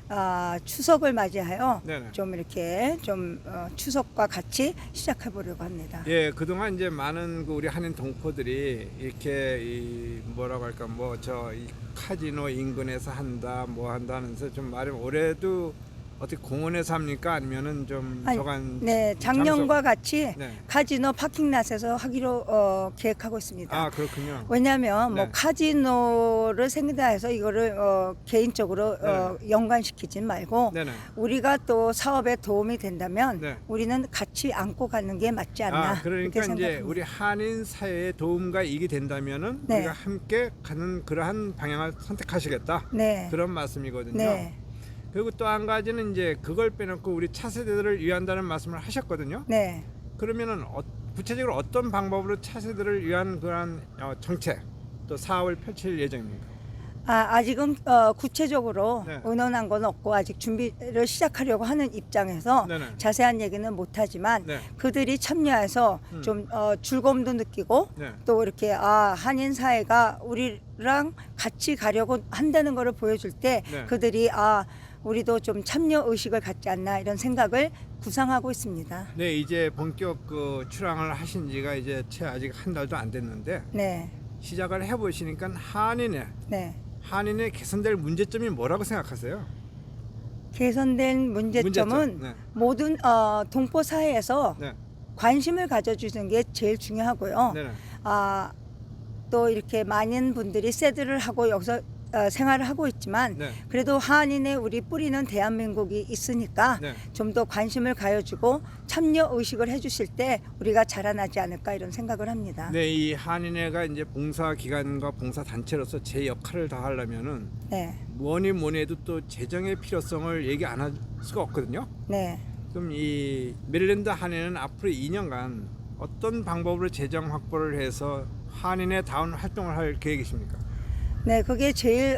추석을 맞이하여 네네. 좀 이렇게 좀 추석과 같이 시작해 보려고 합니다. 예, 그동안 이제 많은 그 우리 한인 동포들이 이렇게 이 뭐라고 할까 뭐 저 이 카지노 인근에서 한다 뭐 한다 하면서 좀 말하면 올해도 어떻게 공원에서 합니까? 아니면은 좀 아니, 저간 네, 작년과 같이 네. 카지노 파킹랏에서 하기로 계획하고 있습니다. 아, 그렇군요. 왜냐하면 네. 뭐 카지노를 생각해서 이거를 개인적으로 연관시키진 말고 네네. 우리가 또 사업에 도움이 된다면 네. 우리는 같이 안고 가는 게 맞지 않나 아, 그러니까 그렇게 이제 생각합니다. 우리 한인 사회에 도움과 이익이 된다면은 네. 우리가 함께 가는 그러한 방향을 선택하시겠다. 네. 그런 말씀이거든요. 네. 그리고 또 한 가지는 이제 그걸 빼놓고 우리 차세대들을 위한다는 말씀을 하셨거든요. 네. 그러면은 구체적으로 어떤 방법으로 차세대를 위한 그런 정책 또 사업을 펼칠 예정입니까? 아직은 구체적으로 네. 의논한 건 없고 아직 준비를 시작하려고 하는 입장에서 네네. 자세한 얘기는 못하지만 네. 그들이 참여해서 좀 즐거움도 느끼고 네. 또 이렇게 한인 사회가 우리랑 같이 가려고 한다는 것을 보여줄 때 네. 그들이 우리도 좀 참여 의식을 갖지 않나 이런 생각을 구상하고 있습니다. 네, 이제 본격 그 출항을 하신 지가 이제 채 아직 한 달도 안 됐는데 네, 시작을 해보시니까 네. 한인의 개선될 문제점이 뭐라고 생각하세요? 개선된 문제점은 문제점, 네. 모든 동포 사회에서 네, 관심을 가져주는 게 제일 중요하고요. 네네. 또 이렇게 많은 분들이 세드를 하고 여기서 생활을 하고 있지만 네. 그래도 한인의 우리 뿌리는 대한민국이 있으니까 네. 좀 더 관심을 가져주고 참여 의식을 해주실 때 우리가 자라나지 않을까 이런 생각을 합니다. 네, 이 한인회가 이제 봉사 기관과 봉사 단체로서 제 역할을 다하려면은 네, 뭐니 해도 또 재정의 필요성을 얘기 안 할 수가 없거든요. 네. 그럼 이 메릴랜드 한인회는 앞으로 2년간 어떤 방법으로 재정 확보를 해서 한인회 다운 활동을 할 계획이십니까? 네, 그게 제일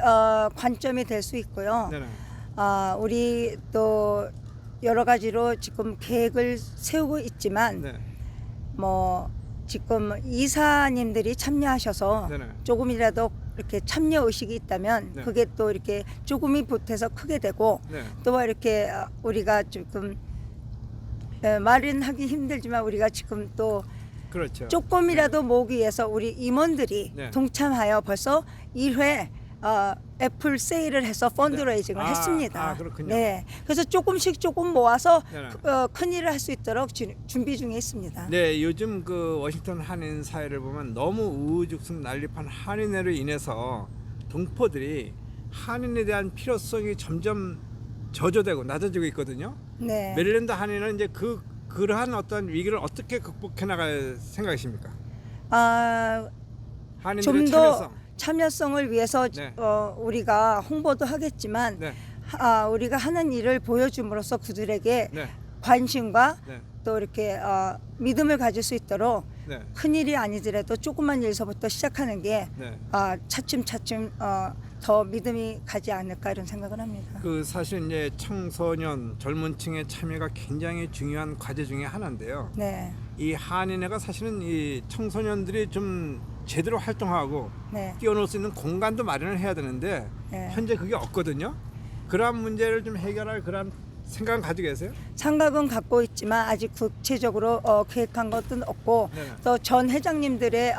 관점이 될 수 있고요. 네네. 우리 또 여러 가지로 지금 계획을 세우고 있지만 네. 뭐 지금 이사님들이 참여하셔서 네네. 조금이라도 이렇게 참여 의식이 있다면 네. 그게 또 이렇게 조금이 보태서 크게 되고 네. 또 이렇게 우리가 조금 말은 하기 힘들지만 우리가 지금 또 그렇죠. 조금이라도 모으기 위해서 우리 임원들이 네. 동참하여 벌써 1회 애플 세일을 해서 펀드레이징을 네. 했습니다. 그렇군요. 네, 그래서 조금 모아서 네네. 큰 일을 할 수 있도록 준비 중에 있습니다. 네, 요즘 그 워싱턴 한인 사회를 보면 너무 우후죽순 난립한 한인회로 인해서 동포들이 한인에 대한 필요성이 점점 저조되고 낮아지고 있거든요. 네. 메릴랜드 한인은 이제 그러한 어떤 위기를 어떻게 극복해 나갈 생각이십니까? 한인들의 좀 참여성. 더 참여성을 위해서 네. 우리가 홍보도 하겠지만 네. 우리가 하는 일을 보여줌으로써 그들에게 네. 관심과 네. 또 이렇게 믿음을 가질 수 있도록 네. 큰 일이 아니더라도 조그만 일서부터 시작하는 게 네. 차츰 더 믿음이 가지 않을까 이런 생각을 합니다. 그 사실 이제 청소년 젊은 층의 참여가 굉장히 중요한 과제 중에 하나인데요. 네, 이 한인회가 사실은 이 청소년들이 좀 제대로 활동하고 네, 뛰어놀 수 있는 공간도 마련을 해야 되는데 네. 현재 그게 없거든요. 그러한 문제를 좀 해결할 그런 생각은 가지고 계세요? 생각은 갖고 있지만 아직 구체적으로 계획한 것은 없고 네네. 또 전 회장님들의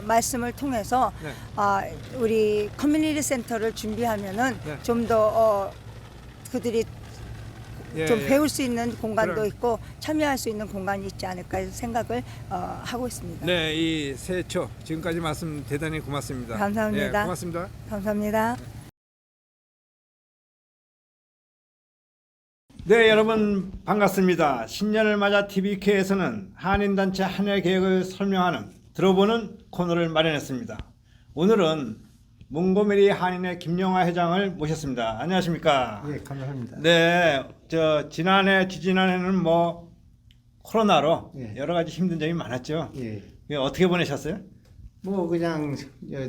말씀을 통해서 네. 우리 커뮤니티 센터를 준비하면은 네. 좀 더 그들이 예, 좀 예. 배울 수 있는 공간도 그럼. 있고 참여할 수 있는 공간이 있지 않을까 해서 생각을 하고 있습니다. 네, 이 새초 지금까지 말씀 대단히 고맙습니다. 감사합니다. 예, 고맙습니다. 감사합니다. 네, 여러분 반갑습니다. 신년을 맞아 TVK에서는 한인단체 한해 계획을 설명하는 들어보는 코너를 마련했습니다. 오늘은 몽고메리 한인회 김영하 회장을 모셨습니다. 안녕하십니까? 예, 감사합니다. 네, 지난해, 지지난해는 뭐 코로나로 예. 여러 가지 힘든 점이 많았죠. 예, 어떻게 보내셨어요? 뭐 그냥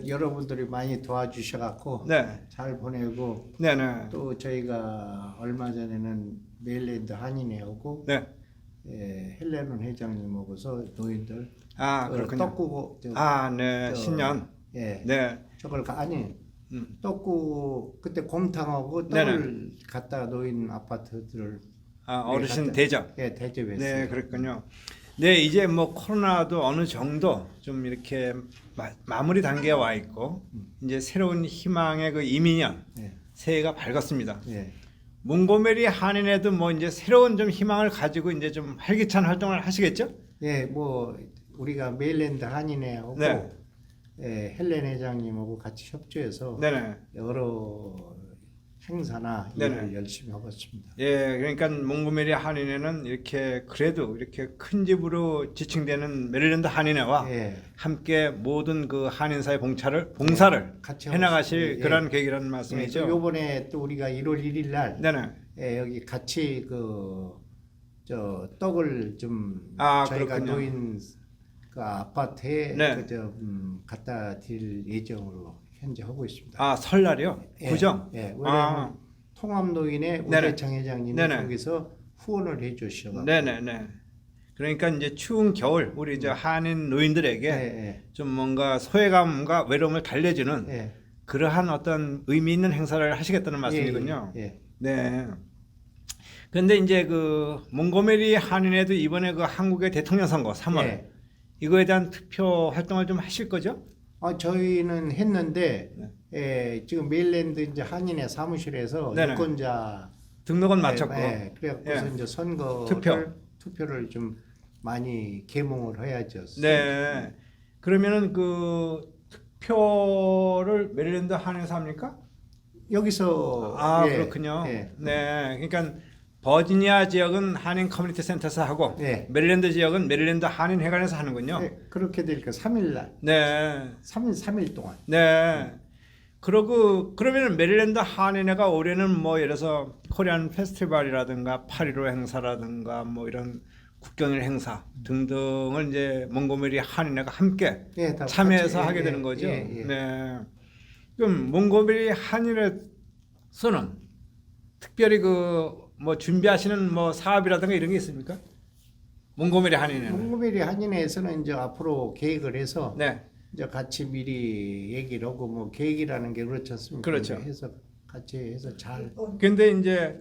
여러분들이 많이 도와주셔갖고 네, 잘 보내고 네, 네, 또 저희가 얼마 전에는 메일랜드 한인회하고 네. 헬레논 회장님하고서 노인들 아, 그렇군요. 떡국 아, 네, 신년. 예, 네, 저걸 아니 음. 떡국 그때 곰탕하고 떡을 갖다 노인 아파트들을 아, 어르신 갖다- 대접. 예, 대접했어요. 네, 그랬군요. 네, 이제 뭐 코로나도 어느 정도 좀 이렇게 마무리 단계에 와 있고 이제 새로운 희망의 그 이민년 예, 새해가 밝았습니다. 예, 몽고메리 한인회도 뭐 이제 새로운 좀 희망을 가지고 이제 좀 활기찬 활동을 하시겠죠? 예, 뭐 우리가 메일랜드 한인회하고 네. 헬렌 회장님하고 같이 협조해서 네네. 여러 행사나 네네. 일을 열심히 하고 있습니다. 예, 그러니까 몽고메리 한인회는 이렇게 그래도 이렇게 큰 집으로 지칭되는 메릴랜드 한인회와 예. 함께 모든 그 한인사의 봉사를 같이 해나가실 하고 있습니다. 그런 예. 계획이라는 말씀이죠. 또 요번에 또 우리가 1월 1일 날 네네. 여기 같이 저 떡을 좀 아, 저희가 그렇군요. 노인 그 아파트에 네. 갖다 드릴 예정으로 현재 하고 있습니다. 아, 설날이요? 예, 구정? 예, 아, 왜냐하면 통합노인의 네네. 우대창 회장님이 네네. 거기서 후원을 해주셔서 네네네. 그러니까 이제 추운 겨울 우리 저 한인 노인들에게 예, 좀 뭔가 소외감과 외로움을 달래주는 예, 예. 그러한 어떤 의미 있는 행사를 하시겠다는 말씀이군요. 예, 예. 네. 그런데 이제 그 몽고메리 한인회도 이번에 그 한국의 대통령 선거 3월 예. 이거에 대한 투표 활동을 좀 하실 거죠? 저희는 했는데 네. 지금 메일랜드 이제 한인회 사무실에서 네네. 유권자 등록은 마쳤고. 그래갖고서 예. 이제 선거 투표. 투표를 좀 많이 계몽을 해야죠. 네. 그러면은 그 투표를 메릴랜드 한인회에서 합니까? 여기서 아, 예, 그렇군요. 예. 네. 그러니까 버지니아 지역은 한인 커뮤니티 센터에서 하고 예. 메릴랜드 지역은 메릴랜드 한인 회관에서 하는군요. 네, 그렇게 되니까 3일 날 네. 3일 동안 네. 그러면 메릴랜드 한인회가 올해는 뭐 예를 들어서 코리안 페스티벌이라든가 8.15 행사라든가 뭐 이런 국경일 행사 등등을 이제 몽고메리 한인회가 함께 예, 다 참여해서 같이, 하게 예, 되는 거죠. 예, 예. 네. 그럼 몽고메리 한인회에서는 특별히 그 뭐 준비하시는 뭐 사업이라든가 이런 게 있습니까? 몽고메리 한인회는. 몽고메리 한인회에서는 이제 앞으로 계획을 해서 네. 이제 같이 미리 얘기를 하고 뭐 계획이라는 게 그렇지 않습니까? 그렇죠. 해서 같이 해서 잘 근데 이제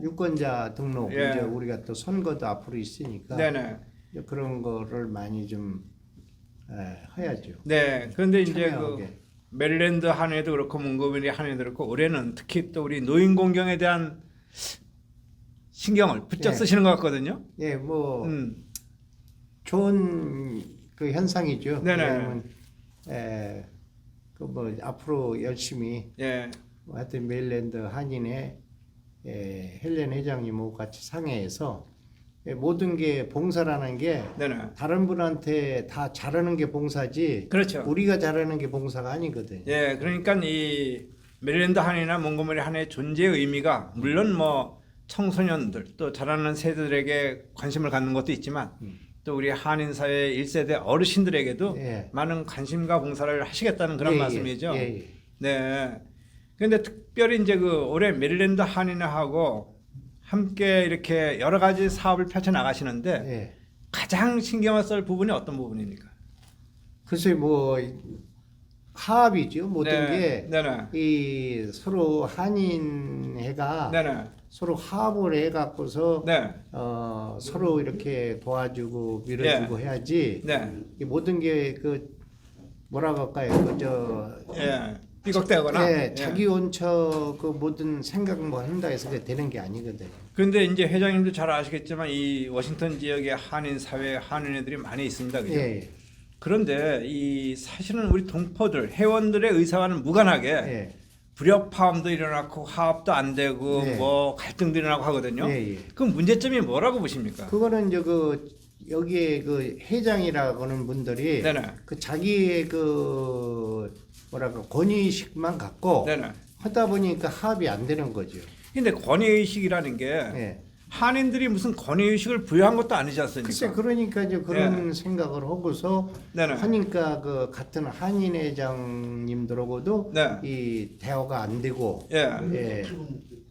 유권자 등록 예. 이제 우리가 또 선거도 앞으로 있으니까 네네. 이제 그런 거를 많이 좀 해야죠. 네. 그런데 이제 그 참여하게. 메릴랜드 한인회도 그렇고 몽고메리 한인회도 그렇고 올해는 특히 또 우리 노인 공경에 대한 신경을 부쩍 예. 쓰시는 것 같거든요. 예, 뭐 음. 좋은 그 현상이죠. 네네. 왜냐면 그 뭐 앞으로 열심히 예. 하여튼 메일랜드 한인회 헬렌 회장님하고 같이 상의해서 모든 게 봉사라는 게 네네. 다른 분한테 다 잘하는 게 봉사지 그렇죠. 우리가 잘하는 게 봉사가 아니거든요. 예. 그러니까 이 메릴랜드 한인회나 몽고메리 한인회의 존재의 의미가 물론 뭐 청소년들 또 자라는 세대들에게 관심을 갖는 것도 있지만 또 우리 한인 사회 1세대 어르신들에게도 예. 많은 관심과 봉사를 하시겠다는 그런 예, 말씀이죠. 예, 예. 네. 그런데 특별히 이제 그 올해 메릴랜드 한인회하고 함께 이렇게 여러 가지 사업을 펼쳐 나가시는데 예. 가장 신경을 쓸 부분이 어떤 부분입니까? 글쎄 뭐 화합이죠. 모든 네. 네네. 게 이 서로 한인회가 네네. 서로 화합을 해갖고서 네. 서로 이렇게 도와주고 밀어주고 해야지. 네. 이 모든 게 그 뭐라고 할까요? 그저 예. 삐걱대거나. 예, 예. 자기 온처 그 모든 생각 뭐 한다 해서 그게 되는 게 아니거든요. 그런데 이제 회장님도 잘 아시겠지만 이 워싱턴 지역에 한인 사회 한인애들이 많이 있습니다. 그죠? 예, 그런데 이 사실은 우리 동포들 회원들의 의사와는 무관하게 예, 불협화음도 일어나고 화합도 안 되고 예. 뭐 갈등도 일어나고 하거든요. 예, 예. 그 문제점이 뭐라고 보십니까? 그거는 이제 그 여기에 그 회장이라고 하는 분들이 네네. 그 자기의 그 뭐랄까 권위의식만 갖고 네네. 하다 보니까 합이 안 되는 거죠. 근데 권위의식이라는 게 예. 한인들이 무슨 권위의식을 부여한 것도 아니지 않습니까? 글쎄 그러니까 이제 그런 생각을 하고서 네네. 하니까 그 같은 한인 회장님들하고도 네. 이 대화가 안 되고 예. 예,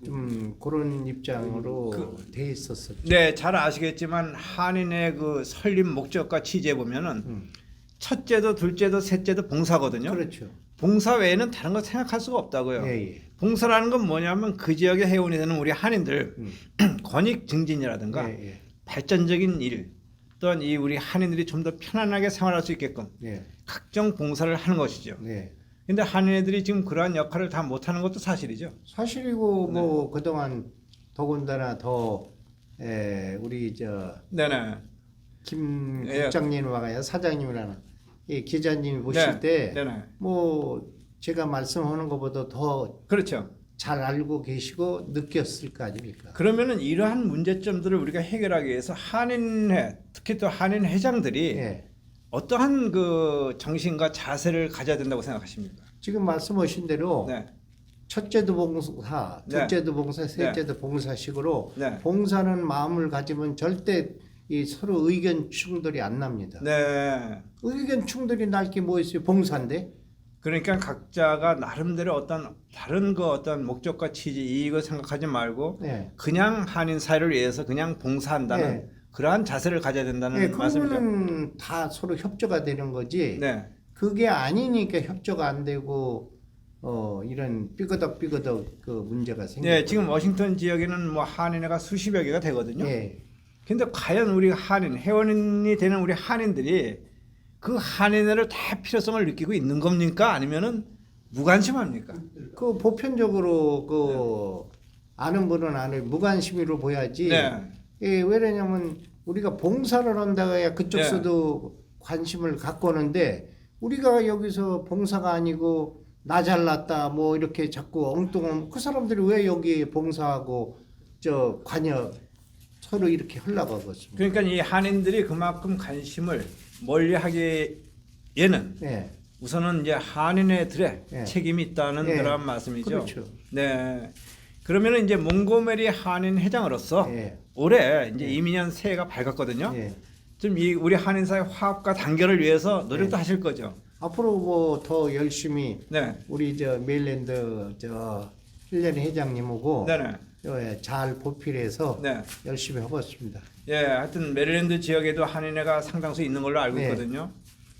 좀 그런 입장으로 돼 있었었죠. 네, 잘 아시겠지만 한인의 그 설립 목적과 취지에 보면은 첫째도 둘째도 셋째도 봉사거든요. 그렇죠. 봉사 외에는 다른 거 생각할 수가 없다고요. 예, 예. 봉사라는 건 뭐냐면 그 지역에 회원이 되는 우리 한인들 권익 증진이라든가 예, 예. 발전적인 일 또한 이 우리 한인들이 좀 더 편안하게 생활할 수 있게끔 예. 각종 봉사를 하는 것이죠. 네. 근데 한인애들이 지금 그러한 역할을 다 못하는 것도 사실이죠. 사실이고 네. 뭐 그동안 더군다나 더 우리 저 네네. 김 예. 국장님과 사장님이라는 이 기자님이 보실 네. 때 네네. 뭐 제가 말씀하는 것보다 더 그렇죠. 잘 알고 계시고 느꼈을 거 아닙니까? 그러면은 이러한 문제점들을 우리가 해결하기 위해서 한인회, 특히 또 한인 회장들이 예. 어떠한 그 정신과 자세를 가져야 된다고 생각하십니까? 지금 말씀하신 대로 네. 첫째도 봉사, 네. 둘째도 봉사, 셋째도 봉사식으로 네. 봉사는 마음을 가지면 절대 이 서로 의견 충돌이 안 납니다. 네. 의견 충돌이 날 게 뭐 있어요? 봉사인데. 그러니까 각자가 나름대로 어떤 다른 그 어떤 목적과 취지, 이익을 생각하지 말고 네. 그냥 한인 사회를 위해서 그냥 봉사한다는 네. 그러한 자세를 가져야 된다는 네, 말씀이죠. 그러면은 다 서로 협조가 되는 거지. 네. 그게 아니니까 협조가 안 되고 이런 삐그덕 그 문제가 생겨. 네, 지금 워싱턴 지역에는 뭐 한인회가 수십여 개가 되거든요. 예. 근데 과연 우리 한인, 회원이 되는 우리 한인들이 그 한인회를 다 필요성을 느끼고 있는 겁니까? 아니면은 무관심합니까? 그 보편적으로 그 아는 분은 아는 무관심으로 보야지. 네. 예, 왜냐면 우리가 봉사를 한다고 해야 네. 그쪽서도 관심을 갖고 오는데 우리가 여기서 봉사가 아니고 나 잘났다 뭐 이렇게 자꾸 엉뚱한 그 사람들이 왜 여기 봉사하고 저 관여 서로 이렇게 하려고 하겠습니까? 그러니까 이 한인들이 그만큼 관심을 멀리하기에는 예. 우선은 이제 한인회들의 예. 책임이 있다는 예. 그런 말씀이죠. 그렇죠. 네. 그러면은 이제 몽고메리 한인 회장으로서 예. 올해 이제 이민년 새해가 밝았거든요. 예. 좀 이 우리 한인 사회 화합과 단결을 위해서 노력도 하실 거죠. 앞으로 뭐 더 열심히 네. 우리 저 메일랜드 저 1년 회장님하고 네네. 잘 보필해서 네. 열심히 해봤습니다. 예, 하여튼 메릴랜드 지역에도 한인회가 상당수 있는 걸로 알고 네. 있거든요.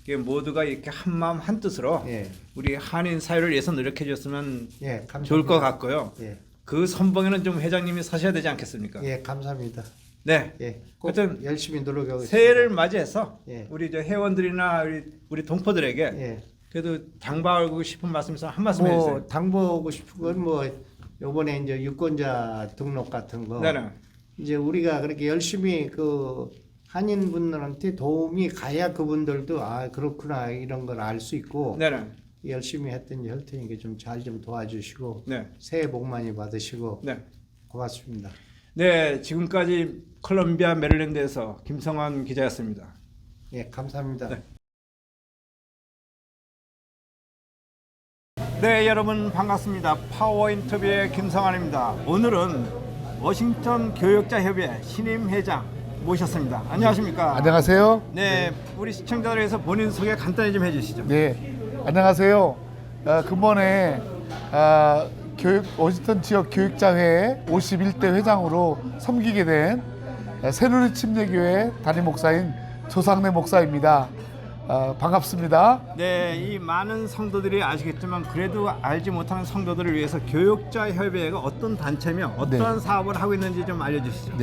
이게 모두가 이렇게 한 마음 한 뜻으로 예. 우리 한인 사회를 위해서 노력해 줬으면 예, 감사합니다. 좋을 것 같고요. 예. 그 선봉에는 좀 회장님이 서셔야 되지 않겠습니까? 예, 감사합니다. 네. 예, 꼭 하여튼 열심히 노력하겠습니다. 새해를 맞이해서 예. 우리 저 회원들이나 우리 동포들에게 예. 그래도 당부하고 싶은 말씀 있으면 한 말씀 해주세요. 뭐 당부하고 싶은 건 뭐 요번에 이제 유권자 등록 같은 거 네네. 이제 우리가 그렇게 열심히 그 한인 분들한테 도움이 가야 그분들도 아 그렇구나 이런 걸 알 수 있고 네네. 열심히 했더니 할 테니까 좀 잘 좀 도와주시고 네. 새해 복 많이 받으시고 네. 고맙습니다. 네, 지금까지 콜롬비아 메릴랜드에서 김성환 기자였습니다. 예, 감사합니다. 네. 네, 여러분 반갑습니다. 파워 인터뷰의 김성환입니다. 오늘은 워싱턴 교역자협의 신임 회장 모셨습니다. 안녕하십니까? 안녕하세요. 네, 우리 시청자들 위해서 본인 소개 간단히 좀 해주시죠. 네, 안녕하세요. 근본에 워싱턴 지역 교육자회 51대 회장으로 섬기게 된 새누리 침례교회 담임 목사인 조상래 목사입니다. 반갑습니다. 네, 이 많은 성도들이 아시겠지만 그래도 알지 못하는 성도들을 위해서 교육자협의회가 어떤 단체며 어떠한 사업을 하고 있는지 좀 알려주시죠.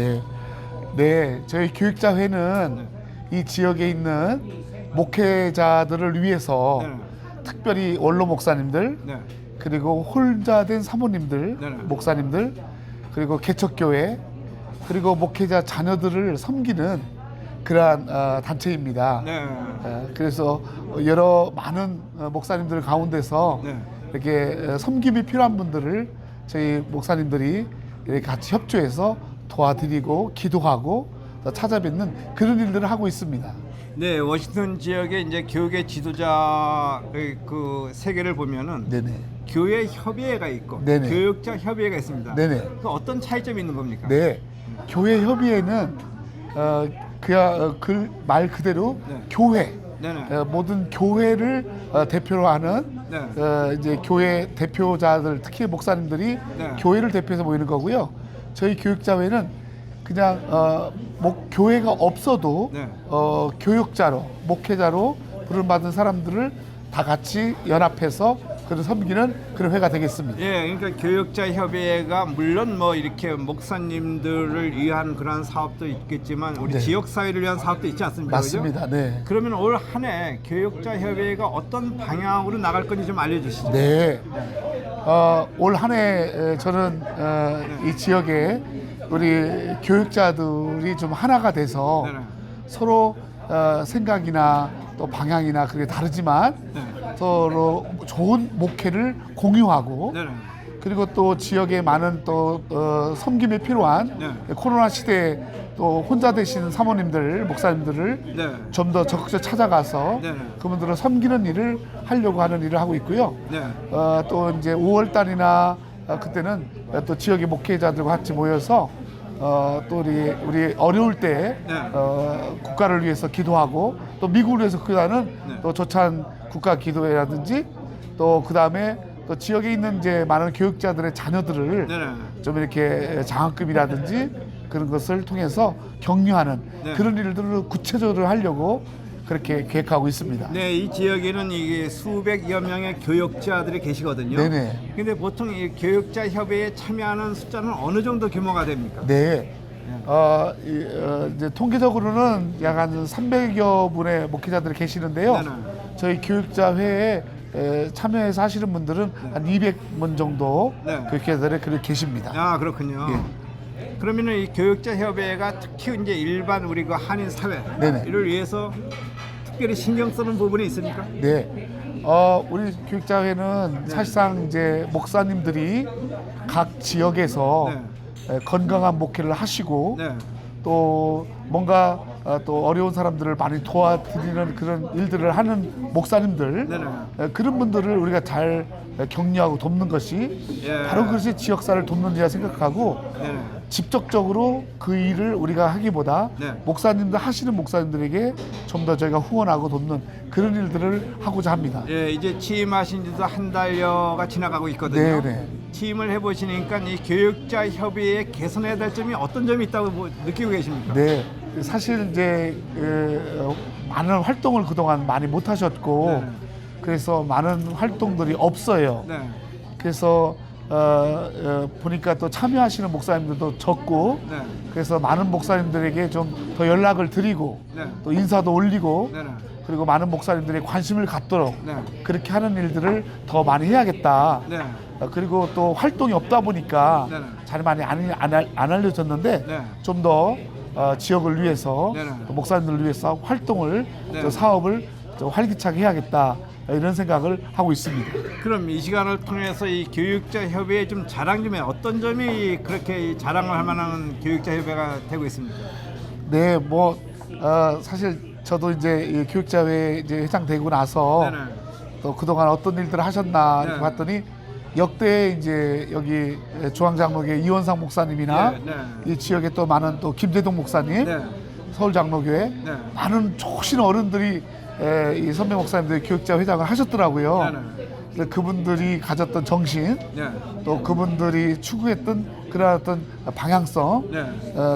네, 저희 교육자회는 이 지역에 있는 목회자들을 위해서 특별히 원로 목사님들, 네. 그리고 혼자 된 사모님들, 네네. 목사님들, 그리고 개척교회, 그리고 목회자 자녀들을 섬기는 그러한 단체입니다. 네. 그래서 여러 많은 목사님들 가운데서 네. 이렇게 섬김이 필요한 분들을 저희 목사님들이 이렇게 같이 협조해서 도와드리고 기도하고 또 찾아뵙는 그런 일들을 하고 있습니다. 네, 워싱턴 지역의 이제 교육의 지도자의 그 세계를 보면은 네네. 교회 협의회가 있고 네네. 교육자 협의회가 있습니다. 네네. 그 어떤 차이점이 있는 겁니까? 네, 교회 협의회는 그 말 그대로 네. 교회, 네네. 모든 교회를 대표로 하는 네. 이제 교회 대표자들, 특히 목사님들이 네. 교회를 대표해서 모이는 거고요. 저희 교육자회는 그냥 교회가 없어도 네. 교육자로, 목회자로 부름받은 사람들을 다 같이 연합해서 그런 섬기는 그런 회가 되겠습니다. 예, 그러니까 교육자 협의회가 물론 뭐 이렇게 목사님들을 위한 그런 사업도 있겠지만 우리 네. 지역 사회를 위한 사업도 있지 않습니까? 맞습니다. 그죠? 네. 그러면 올 한 해 교육자 협의회가 어떤 방향으로 나갈 건지 좀 알려주시죠. 네. 올 한 해 저는 이 지역에 우리 교육자들이 좀 하나가 돼서 네네. 서로 생각이나 또 방향이나 그게 다르지만 네. 서로 좋은 목회를 공유하고 네네. 그리고 또 지역에 많은 또 섬김에 필요한 네. 코로나 시대에 또 혼자 되시는 사모님들, 목사님들을 네. 좀 더 적극적으로 찾아가서 네. 그분들을 섬기는 일을 하려고 하는 일을 하고 있고요. 네. 또 이제 5월 달이나 그때는 또 지역의 목회자들과 같이 모여서 또 우리 어려울 때 네. 국가를 위해서 기도하고 또 미국을 위해서 기도하는 네. 또 조찬 국가 기도회라든지 또 그 다음에 또 지역에 있는 이제 많은 교육자들의 자녀들을 네네. 좀 이렇게 장학금이라든지 그런 것을 통해서 격려하는 네. 그런 일들을 구체적으로 하려고 그렇게 계획하고 있습니다. 네, 이 지역에는 이게 수백여 명의 교육자들이 계시거든요. 네네. 근데 보통 이 교육자 협의회에 참여하는 숫자는 어느 정도 규모가 됩니까? 네. 이제 통계적으로는 약 한 300여 분의 목회자들이 계시는데요. 네네. 저희 교육자회에 참여해서 하시는 분들은 한 200분 정도 네. 교육자들이 그렇게 계십니다. 아, 그렇군요. 그러면은 이 교육자 협의회가 특히 이제 일반 우리 그 한인 네네. 사회를 위해서 특별히 신경 쓰는 부분이 있습니까? 네. 우리 교육자회는 사실상 이제 목사님들이 각 지역에서 건강한 목회를 하시고 네. 또 뭔가 또 어려운 사람들을 많이 도와드리는 그런 일들을 하는 목사님들 네네. 그런 분들을 우리가 잘 격려하고 돕는 것이 예. 바로 그것이 지역사를 돕는 일이라 생각하고 네. 직접적으로 그 일을 우리가 하기보다 네. 목사님들 하시는 목사님들에게 좀 더 저희가 후원하고 돕는 그런 일들을 하고자 합니다. 예, 이제 취임하신 지도 한 달여가 지나가고 있거든요. 네네. 취임을 해보시니까 이 교육자 협의회 개선해야 될 점이 어떤 점이 있다고 느끼고 계십니까? 네, 사실 이제 많은 활동을 그동안 많이 못 하셨고 네. 그래서 많은 활동들이 없어요. 네. 그래서 보니까 또 참여하시는 목사님들도 적고 네. 그래서 많은 목사님들에게 좀 더 연락을 드리고 네. 또 인사도 올리고 네. 그리고 많은 목사님들이 관심을 갖도록 네. 그렇게 하는 일들을 더 많이 해야겠다. 네. 그리고 또 활동이 없다 보니까 네. 잘 많이 안 알려졌는데 네. 좀 더 지역을 위해서 네. 또 목사님들을 위해서 활동을 네. 또 사업을 좀 활기차게 해야겠다 이런 생각을 하고 있습니다. 그럼 이 시간을 통해서 이 교육자 협의회 좀 자랑 좀 해. 어떤 점이 그렇게 자랑을 할 만한 교육자 협의회가 되고 있습니까? 네, 뭐 사실 저도 이제 이 교육자회 이제 회장 되고 나서 네네. 또 그동안 어떤 일들을 하셨나 이렇게 네. 봤더니 역대 이제 여기 중앙장로교회 이원상 목사님이나 네, 네. 이 지역에 또 많은 또 김대동 목사님, 네. 서울장로교회 네. 많은 좋으신 어른들이 이 선배 목사님들 교육자 회장을 하셨더라고요. 네, 그래서 그분들이 가졌던 정신, 네. 또 그분들이 추구했던 그런 어떤 방향성, 네.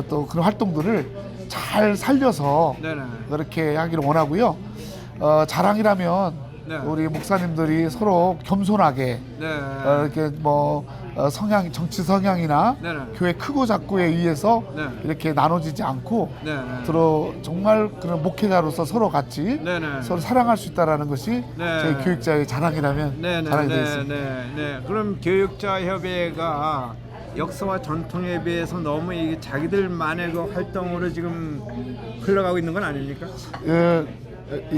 또 그런 활동들을 잘 살려서 네네. 그렇게 하기를 원하고요. 자랑이라면 네. 우리 목사님들이 서로 겸손하게 네. 이렇게 뭐 성향, 정치 성향이나 네. 교회 크고 작고에 의해서 네. 이렇게 나눠지지 않고 네. 정말 그런 목회자로서 서로 같이 네. 서로 사랑할 수 있다라는 것이 네. 저희 교육자의 자랑이라면 자랑이 되겠습니다. 네. 그럼 교육자 협의회가 역사와 전통에 비해서 너무 이게 자기들만의 그 활동으로 지금 흘러가고 있는 건 아닙니까?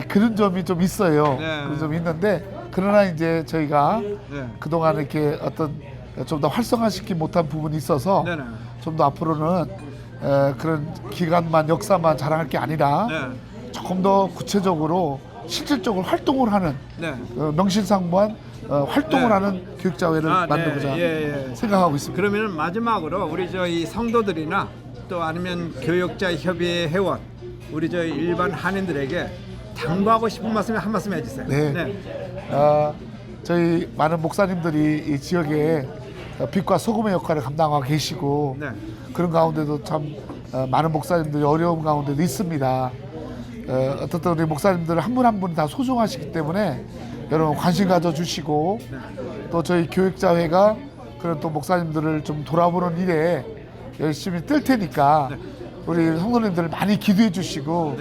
그런 점이 좀 있어요. 네. 그런 점이 있는데 그러나 이제 저희가 네. 그동안 이렇게 어떤 좀 더 활성화시키지 못한 부분이 있어서 네네. 좀 더 앞으로는 그런 기간만 역사만 자랑할 게 아니라 네. 조금 더 구체적으로 실질적으로 활동을 하는 네. 명실상부한 활동을 네. 하는 교육자회를 만들고자 생각하고 있습니다. 그러면 마지막으로 우리 저희 성도들이나 또 아니면 교육자 협의회 회원 우리 저 일반 한인들에게 당부하고 싶은 말씀 한 말씀 해주세요. 네. 저희 많은 목사님들이 이 지역에 빛과 소금의 역할을 감당하고 계시고 네. 그런 가운데도 참 많은 목사님들이 어려운 가운데도 있습니다. 어떻든 우리 목사님들 한 분 한 분이 다 소중하시기 때문에 여러분 관심 가져주시고 또 저희 교육자회가 그런 또 목사님들을 좀 돌아보는 일에 열심히 뜰 테니까 우리 성도님들 많이 기도해 주시고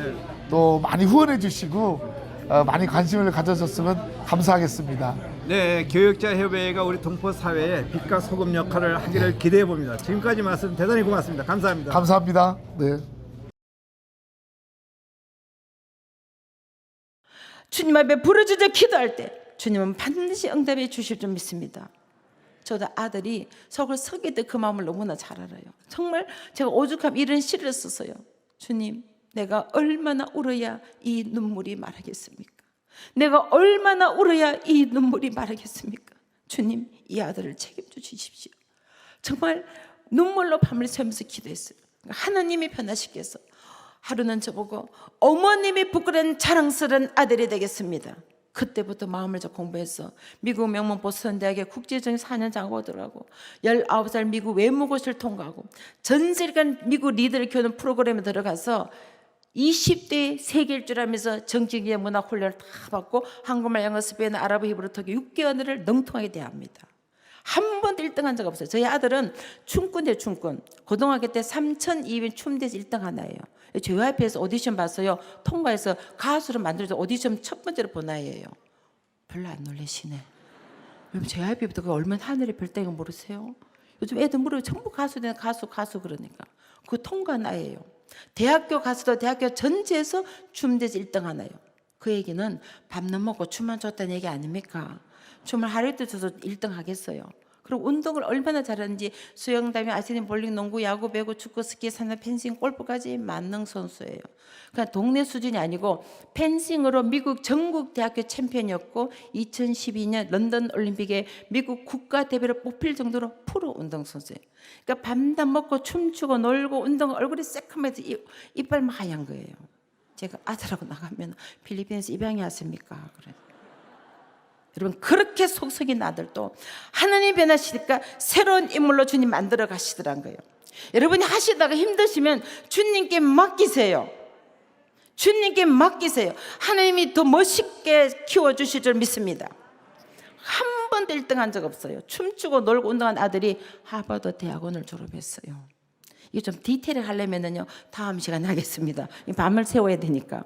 또 많이 후원해 주시고 많이 관심을 가져줬으면 감사하겠습니다. 네, 교육자 협의회가 우리 동포 사회에 빛과 소금 역할을 하기를 기대해 봅니다. 지금까지 말씀 대단히 고맙습니다. 감사합니다. 감사합니다. 네. 주님 앞에 부르짖어 기도할 때 주님은 반드시 응답해 주실 줄 믿습니다. 저도 아들이 서울 서게 때 그 마음을 너무나 잘 알아요. 정말 제가 오죽하면 이런 시를 썼어요. 주님, 내가 얼마나 울어야 이 눈물이 마르겠습니까? 내가 얼마나 울어야 이 눈물이 마르겠습니까? 주님, 이 아들을 책임져 주십시오. 정말 눈물로 밤을 새면서 기도했어요. 하나님이 변화시켜서 하루는 저보고 어머님이 부끄러운 자랑스러운 아들이 되겠습니다. 그때부터 마음을 좀 공부해서 미국 명문 보스턴 대학의 국제적인 4년 장고들하고 19살 미국 외무고시를 통과하고 전 세계 미국 리더를 키우는 프로그램에 들어가서 20대 세계 일주라면서 정치기의 문화 훈련을 다 받고 한국말, 영어, 스페인, 아랍어, 히브리, 터키 6개월을 능통하게 대합니다. 한 번도 1등한 적 없어요. 저희 아들은 춤꾼이에요, 춤꾼. 고등학교 때 3,200 춤대에서 1등 하나예요. JYP에서 오디션 봤어요. 통과해서 가수를 만들어서 오디션 첫 번째로 본 아이예요. 별로 안 놀라시네. 여러분 JYP부터 그 얼마나 하늘이 별따인 거 모르세요? 요즘 애들 물어요. 전부 가수 되는 가수 그러니까. 그 통과한 아이예요. 대학교 가서도 대학교 전체에서 춤대에서 1등 하나요. 그 얘기는 밥만 먹고 춤만 췄다는 얘기 아닙니까? 춤을 하루 때 춰서 1등 하겠어요. 그리고 운동을 얼마나 잘하는지 수영, 다음에 아시는 볼링, 농구, 야구, 배구, 축구, 스키, 산업, 펜싱, 골프까지 만능 선수예요. 그냥 동네 수준이 아니고 펜싱으로 미국 전국 대학교 챔피언이었고 2012년 런던 올림픽에 미국 국가대표로 뽑힐 정도로 프로 운동선수예요. 그러니까 밤낮 먹고 춤추고 놀고 운동 얼굴이 새카매서 이빨 하얀 거예요. 제가 아들하고 나가면 필리핀에서 입양이 왔습니까? 그래. 여러분 그렇게 속썩인 아들도 하나님 변하시니까 새로운 인물로 주님 만들어 가시더란 거예요. 여러분이 하시다가 힘드시면 주님께 맡기세요. 주님께 맡기세요. 하나님이 더 멋있게 키워주실 줄 믿습니다. 한 번도 1등한 적 없어요. 춤추고 놀고 운동한 아들이 하버드 대학원을 졸업했어요. 이거 좀 디테일을 하려면요 다음 시간에 하겠습니다. 밤을 새워야 되니까.